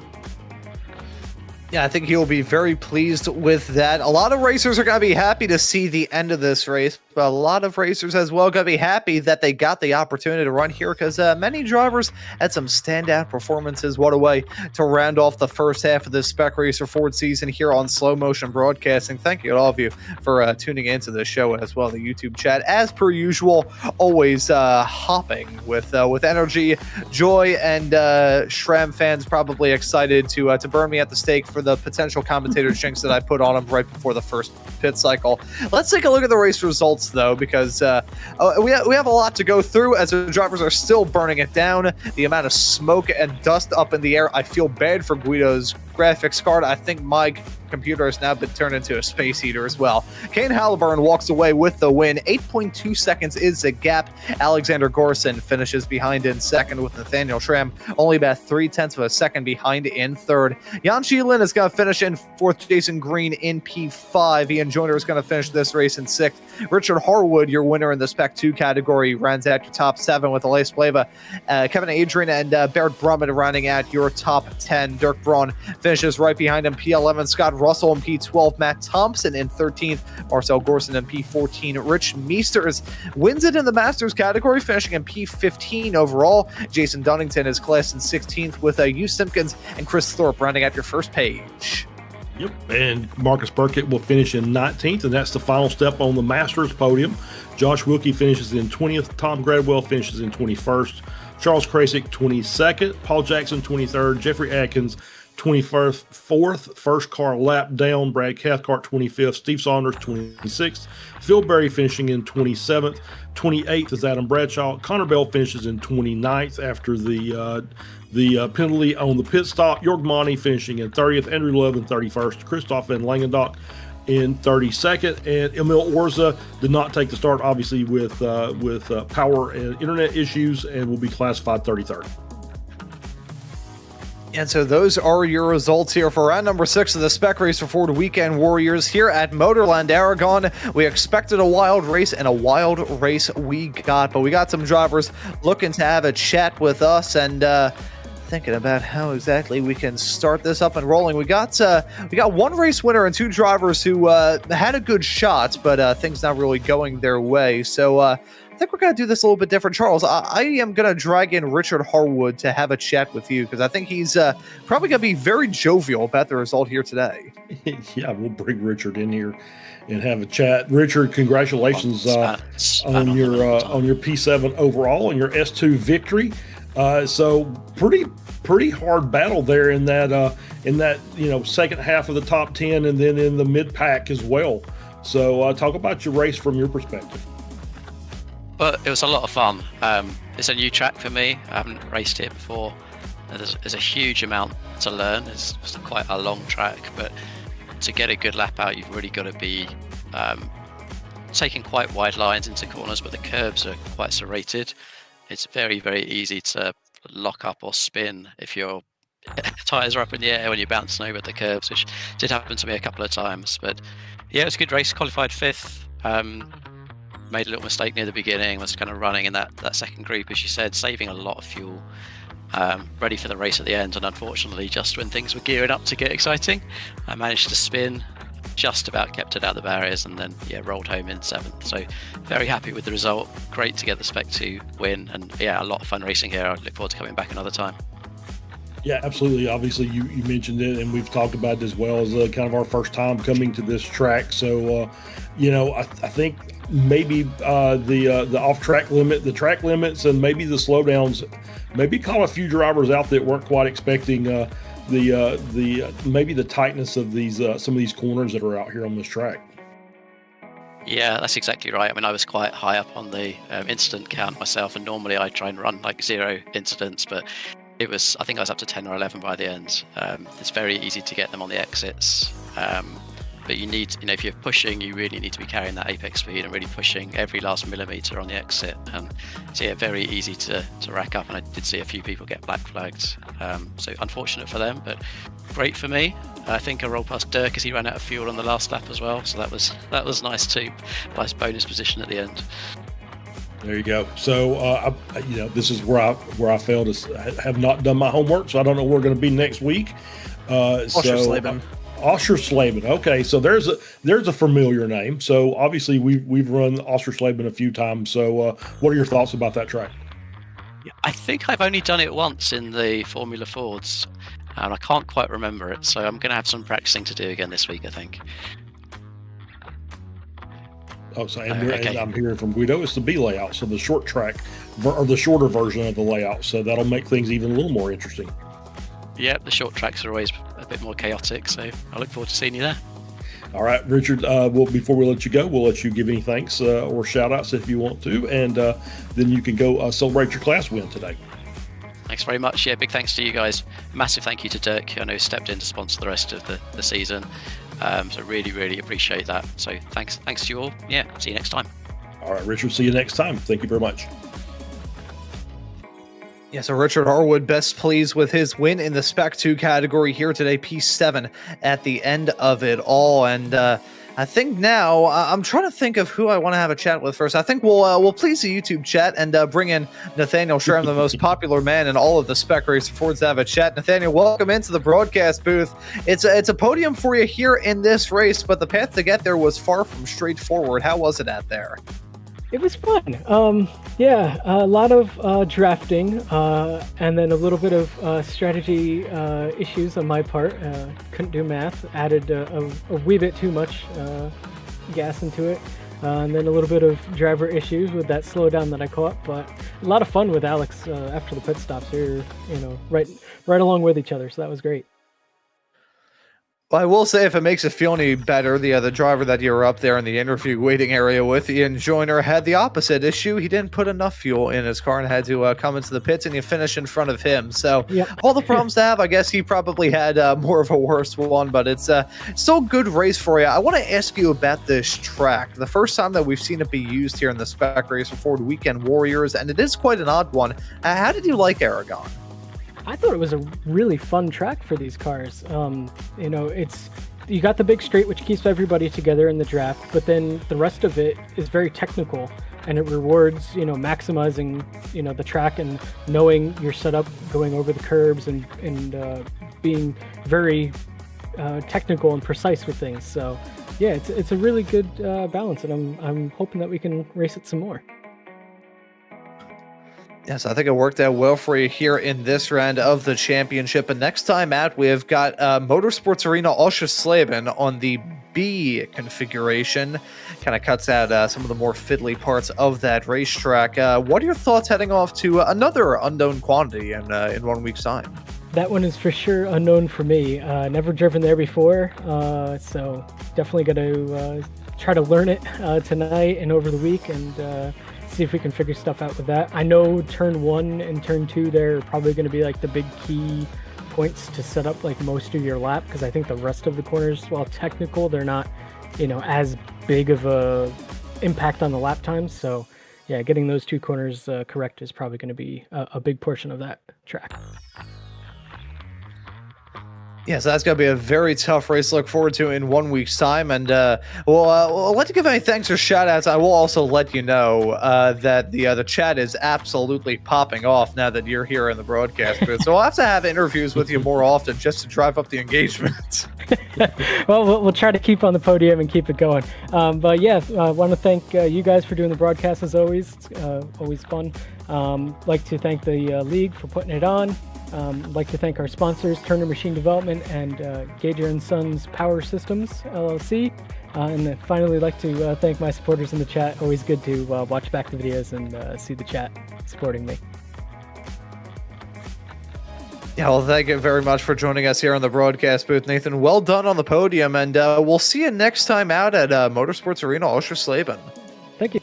Yeah, I think he'll be very pleased with that. A lot of racers are going to be happy to see the end of this race, but a lot of racers as well going to be happy that they got the opportunity to run here, because many drivers had some standout performances. What a way to round off the first half of this Spec Racer Ford season here on Slow Motion Broadcasting. Thank you to all of you for tuning into the show as well, the YouTube chat. As per usual, always hopping with energy, joy, and Schramm fans probably excited to burn me at the stake for the potential commentator jinx that I put on him right before the first pit cycle. Let's take a look at the race results, though, because we have a lot to go through as the drivers are still burning it down. The amount of smoke and dust up in the air. I feel bad for Guido's graphics card. I think my computer has now been turned into a space heater as well. Kane Halliburton walks away with the win. 8.2 seconds is the gap. Alexander Gorson finishes behind in second, with Nathaniel Schramm only about 0.3 of a second behind in third. Jan Schielin is going to finish in fourth. Jason Green in P5. Ian Joyner is going to finish this race in sixth. Richard Harwood, your winner in the Spec 2 category, rounds out your top 7 with Elias Pleva. Kevin Adrian and Barrett Brummett rounding out your top 10. Dirk Braun finishes right behind him, P11. Scott Russell in P12. Matt Thompson in 13th. Marcel Gorson in P14. Rich Meesters wins it in the Masters category, finishing in P15 overall. Jason Dunnington is classed in 16th, with Hugh Simpkins and Chris Thorpe rounding out your first page. Yep, and Marcus Burkett will finish in 19th, and that's the final step on the Masters podium. Josh Wilkie finishes in 20th. Tom Gradwell finishes in 21st. Charles Krasik, 22nd. Paul Jackson, 23rd. Jeffrey Atkins, 21st, 4th. First car lap down. Brad Cathcart, 25th. Steve Saunders, 26th. Phil Berry finishing in 27th. 28th is Adam Bradshaw. Connor Bell finishes in 29th after the penalty on the pit stop. Jorg Monty finishing in 30th. Andrew Love in 31st. Christoph Van Langendock in 32nd. And Emil Orza did not take the start, obviously, with power and internet issues, and will be classified 33rd. And so those are your results here for round number 6 of the Spec Racer Ford Weekend Warriors here at Motorland Aragon. We expected a wild race, and a wild race we got, but we got some drivers looking to have a chat with us, and thinking about how exactly we can start this up and rolling. We got one race winner and 2 drivers who had a good shot, but things not really going their way. So I think we're going to do this a little bit different. Charles, I am going to drag in Richard Harwood to have a chat with you, because I think he's probably going to be very jovial about the result here today. Yeah, we'll bring Richard in here and have a chat. Richard, congratulations on your P7 overall and your S2 victory. So pretty hard battle there in that second half of the top 10, and then in the mid pack as well. So talk about your race from your perspective. But it was a lot of fun. it's a new track for me. I haven't raced here before. There's a huge amount to learn. It's quite a long track, but to get a good lap out, you've really got to be taking quite wide lines into corners, but the curves are quite serrated. It's very, very easy to lock up or spin if your tyres are up in the air when you're bouncing over the curves, which did happen to me a couple of times. But yeah, it was a good race. Qualified 5th. Made a little mistake near the beginning. Was kind of running in that second group, as you said, saving a lot of fuel. Ready for the race at the end, and unfortunately, just when things were gearing up to get exciting, I managed to spin, just about kept it out the barriers, and then rolled home in 7th. So very happy with the result. Great to get the Spec 2 win, and a lot of fun racing here. I look forward to coming back another time. Yeah, absolutely. Obviously, you mentioned it, and we've talked about it as well as kind of our first time coming to this track. So, I think maybe the off-track limit, the track limits, and maybe the slowdowns, maybe caught a few drivers out that weren't quite expecting maybe the tightness of these some of these corners that are out here on this track. Yeah, that's exactly right. I mean, I was quite high up on the incident count myself, and normally I try and run like 0 incidents, but I think I was up to 10 or 11 by the end. It's very easy to get them on the exits. But you need, if you're pushing, you really need to be carrying that apex speed and really pushing every last millimetre on the exit. So very easy to rack up. And I did see a few people get black flagged. So unfortunate for them, but great for me. I think I rolled past Dirk as he ran out of fuel on the last lap as well. So that was nice too. Nice bonus position at the end. There you go. So, this is where I failed to have not done my homework. So I don't know where we're going to be next week. Oschersleben. Okay, so there's a familiar name. So obviously we've run Oschersleben a few times. So what are your thoughts about that track? I think I've only done it once in the Formula Fords, and I can't quite remember it. So I'm going to have some practicing to do again this week, I think. And I'm hearing from Guido, it's the B layout, so the short track or the shorter version of the layout. So that'll make things even a little more interesting. Yeah, the short tracks are always a bit more chaotic, so I look forward to seeing you there. All right, Richard, before we let you go, we'll let you give any thanks or shout-outs if you want to, and then you can go celebrate your class win today. Thanks very much. Yeah, big thanks to you guys. Massive thank you to Dirk, who I know stepped in to sponsor the rest of the season. So really, really appreciate that. So thanks to you all. Yeah, see you next time. All right, Richard, see you next time. Thank you very much. Yeah, so Richard Harwood, best pleased with his win in the Spec 2 category here today, P7 at the end of it all. And I think now I'm trying to think of who I want to have a chat with first. I think we'll please the YouTube chat and bring in Nathaniel Schramm, the most popular man in all of the Spec Racer Fords, to have a chat. Nathaniel, welcome into the broadcast booth. It's a podium for you here in this race, but the path to get there was far from straightforward. How was it out there? It was fun. A lot of drafting and then a little bit of strategy issues on my part. Couldn't do math, added a wee bit too much gas into it. And then a little bit of driver issues with that slowdown that I caught. But a lot of fun with Alex after the pit stops. We were, right along with each other. So that was great. Well, I will say, if it makes it feel any better, the driver that you were up there in the interview waiting area with, Ian Joyner, had the opposite issue. He didn't put enough fuel in his car and had to come into the pits, and you finish in front of him. So all the problems to have, I guess he probably had more of a worse one, but it's still a good race for you. I want to ask you about this track. The first time that we've seen it be used here in the Spec Racer Ford Weekend Warriors, and it is quite an odd one. How did you like Aragón? I thought it was a really fun track for these cars. You got the big straight, which keeps everybody together in the draft, but then the rest of it is very technical, and it rewards, maximizing, the track and knowing your setup, going over the curbs and being very technical and precise with things. So, yeah, it's a really good balance, and I'm hoping that we can race it some more. Yes, I think it worked out well for you here in this round of the championship. And next time out, we've got Motorsports Arena Oschersleben on the B configuration. Kind of cuts out some of the more fiddly parts of that racetrack. What are your thoughts heading off to another unknown quantity in 1 week's time? That one is for sure unknown for me. Never driven there before, so definitely going to try to learn it tonight and over the week, and see if we can figure stuff out with that. I know turn 1 and turn 2 there are probably going to be like the big key points to set up like most of your lap, because I think the rest of the corners, while technical, they're not, as big of a impact on the lap times. So yeah, getting those 2 corners correct is probably going to be a big portion of that track. Yeah, so that's going to be a very tough race to look forward to in 1 week's time. And we'll let you give any thanks or shout outs. I will also let you know that the chat is absolutely popping off now that you're here in the broadcast booth. So we'll have to have interviews with you more often just to drive up the engagement. Well, we'll try to keep on the podium and keep it going. But yeah, I want to thank you guys for doing the broadcast as always. It's always fun. Like to thank the league for putting it on. I'd like to thank our sponsors, Turner Machine Development and Gager & Sons Power Systems, LLC. And I finally like to thank my supporters in the chat. Always good to watch back the videos and see the chat supporting me. Yeah, well, thank you very much for joining us here on the broadcast booth, Nathan. Well done on the podium, and we'll see you next time out at Motorsports Arena, Oschersleben. Thank you.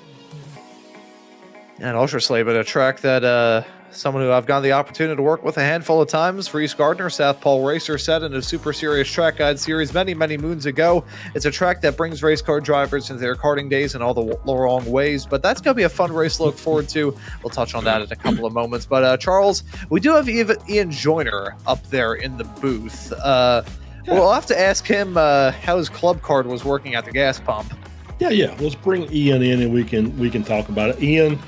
And Oschersleben, a track that someone who I've gotten the opportunity to work with a handful of times, Reese Gardner, South Pole Racer, set in a Super Serious Track Guide series many, many moons ago. It's a track that brings race car drivers into their karting days in all the wrong ways, but that's going to be a fun race to look forward to. We'll touch on that in a couple of moments. But Charles, we do have Ian Joyner up there in the booth. We'll have to ask him how his club card was working at the gas pump. Yeah. Let's bring Ian in and we can talk about it. Ian,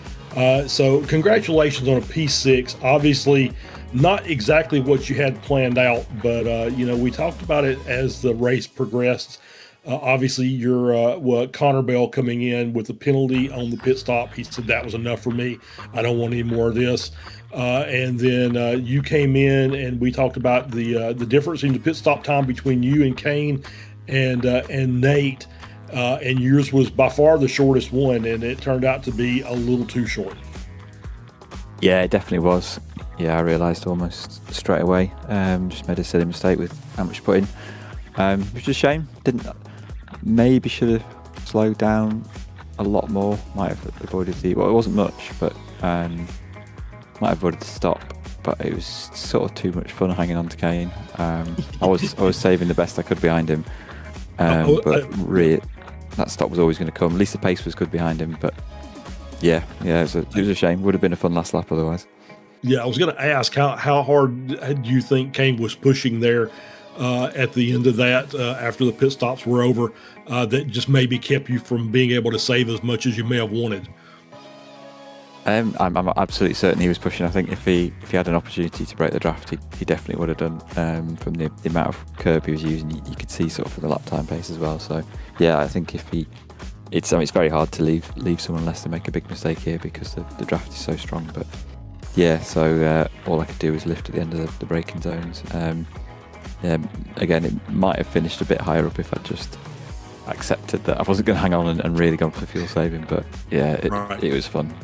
so congratulations on a P6. Obviously, not exactly what you had planned out, but we talked about it as the race progressed. Obviously, your Connor Bell coming in with the penalty on the pit stop. He said that was enough for me. I don't want any more of this. And then you came in and we talked about the difference in the pit stop time between you and Kane and Nate. And yours was by far the shortest one, and it turned out to be a little too short. Yeah, it definitely was. Yeah, I realised almost straight away. Just made a silly mistake with how much put in. Which is a shame. Maybe should have slowed down a lot more. Might have avoided it wasn't much, but might have avoided the stop. But it was sort of too much fun hanging on to Kane. I was saving the best I could behind him. But really, that stop was always going to come. At least the pace was good behind him. But yeah, it was a shame. Would have been a fun last lap otherwise. Yeah, I was going to ask how hard do you think Kane was pushing there at the end of that after the pit stops were over that just maybe kept you from being able to save as much as you may have wanted? I'm absolutely certain he was pushing. I think if he had an opportunity to break the draft, he definitely would have done. From the amount of curb he was using, you could see sort of for the lap time pace as well. So yeah, I think it's very hard to leave someone unless they make a big mistake here because the draft is so strong. But yeah, so all I could do was lift at the end of the braking zones. Again, it might have finished a bit higher up if I just accepted that I wasn't going to hang on and really gone for fuel saving. But yeah, it was fun.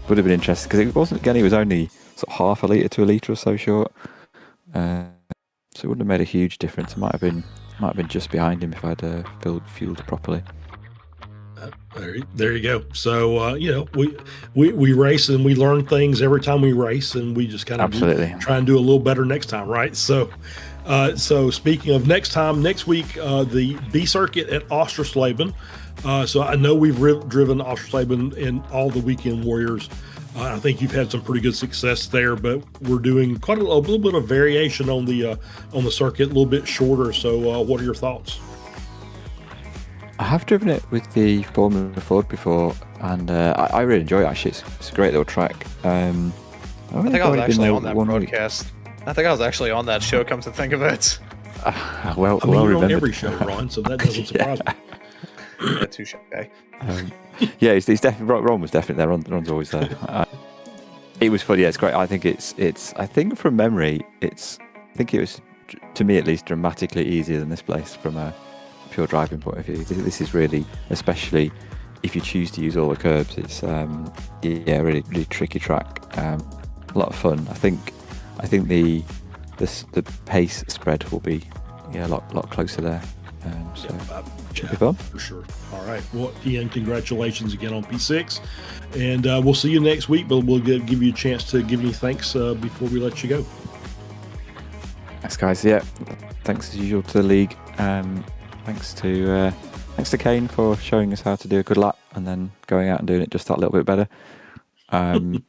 Would have been interesting because it was only sort of half a litre to a litre or so short. So it wouldn't have made a huge difference. It might have been just behind him if I'd fueled properly. There you go. So we race and we learn things every time we race, and we just kind of try and do a little better next time, right? So speaking of next time, next week the B circuit at Oschersleben. So I know we've driven Oschersleben in all the Weekend Warriors. I think you've had some pretty good success there, but we're doing quite a little bit of variation on the circuit, a little bit shorter. So what are your thoughts? I have driven it with the Formula Ford before, and I really enjoy it. Actually, it's a great little track. I think I was actually on that broadcast. I think I was actually on that show. Come to think of it. Well, you're on every show, Ron, so that doesn't surprise me. Yeah, touche. Yeah, he's definitely Ron was definitely there. Ron's always there. It was fun. Yeah, it's great. I think I think from memory, I think it was, to me at least, dramatically easier than this place from a pure driving point of view. This is really, especially if you choose to use all the curbs, it's really really tricky track. A lot of fun. I think the pace spread will be a lot closer there. So should be fun. For sure. All right. Well, Ian, congratulations again on P6. And we'll see you next week, but we'll give you a chance to give any thanks before we let you go. Thanks, guys. Yeah, thanks as usual to the league. Thanks to Kane for showing us how to do a good lap and then going out and doing it just that little bit better. And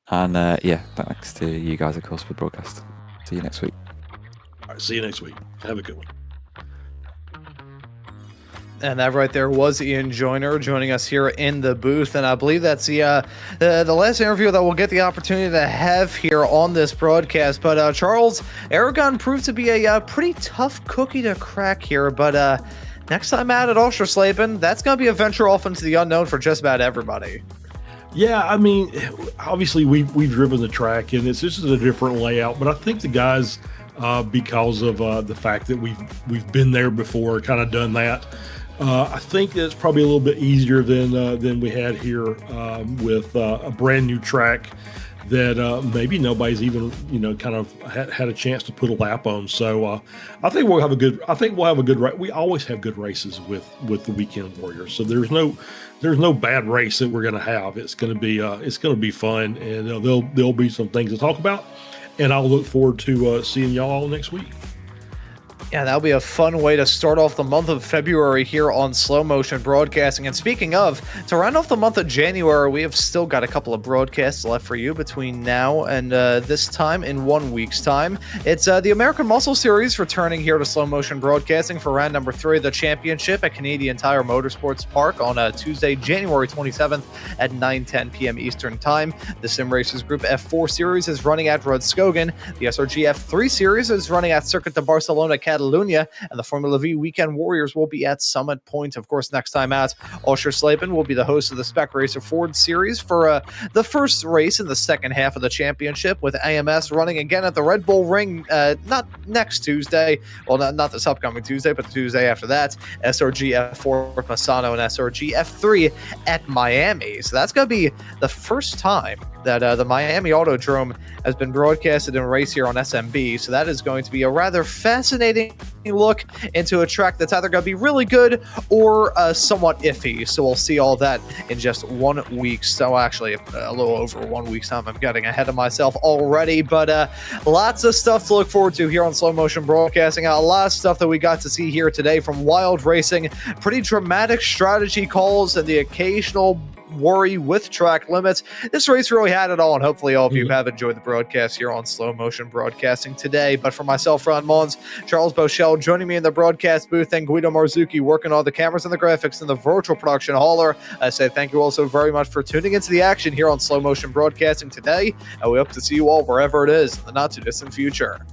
thanks to you guys, of course, for the broadcast. See you next week. All right, see you next week. Have a good one. And that right there was Ian Joyner joining us here in the booth, and I believe that's the last interview that we'll get the opportunity to have here on this broadcast. But Charles, Aragón proved to be a pretty tough cookie to crack here, but next time out at Oschersleben, that's going to be a venture off into the unknown for just about everybody. Yeah, I mean, obviously we've driven the track, and this is a different layout, but I think the guys, because of the fact that we've been there before, kind of done that. I think it's probably a little bit easier than we had here with a brand new track that maybe nobody's even kind of had a chance to put a lap on. So I think we'll have a good. We always have good races with the Weekend Warriors. So there's no bad race that we're going to have. It's going to be fun, and there'll be some things to talk about. And I'll look forward to seeing y'all all next week. Yeah, that'll be a fun way to start off the month of February here on Slow Motion Broadcasting. And speaking of, to round off the month of January, we have still got a couple of broadcasts left for you between now and this time in 1 week's time. It's the American Muscle Series returning here to Slow Motion Broadcasting for round number 3 of the championship at Canadian Tire Motorsports Park on Tuesday, January 27th at 9:10 p.m. Eastern Time. The Sim Racers Group F4 Series is running at Rodskogen. The SRG F3 Series is running at Circuit de Barcelona, Catalunya, and the Formula V Weekend Warriors will be at Summit Point. Of course, next time out, Oschersleben will be the host of the Spec Racer Ford Series for the first race in the second half of the championship, with AMS running again at the Red Bull Ring, not next Tuesday, well, not this upcoming Tuesday, but the Tuesday after that. SRG F4 at Misano and SRG F3 at Miami. So that's going to be the first time that the Miami Autodrome has been broadcasted in a race here on SMB. So that is going to be a rather fascinating look into a track that's either going to be really good or somewhat iffy. So we'll see all that in just 1 week. So actually a little over 1 week's time. I'm getting ahead of myself already, but lots of stuff to look forward to here on Slow Motion Broadcasting. A lot of stuff that we got to see here today from wild racing, pretty dramatic strategy calls, and the occasional worry with track limits. This race really had it all, and hopefully all of you have enjoyed the broadcast here on Slow Motion Broadcasting today. But for myself, Ron Maunz, Charles Boshell joining me in the broadcast booth, and Guido Marzucchi working on the cameras and the graphics and the virtual production hauler, I say thank you all so very much for tuning into the action here on Slow Motion Broadcasting today, and we hope to see you all wherever it is in the not too distant future.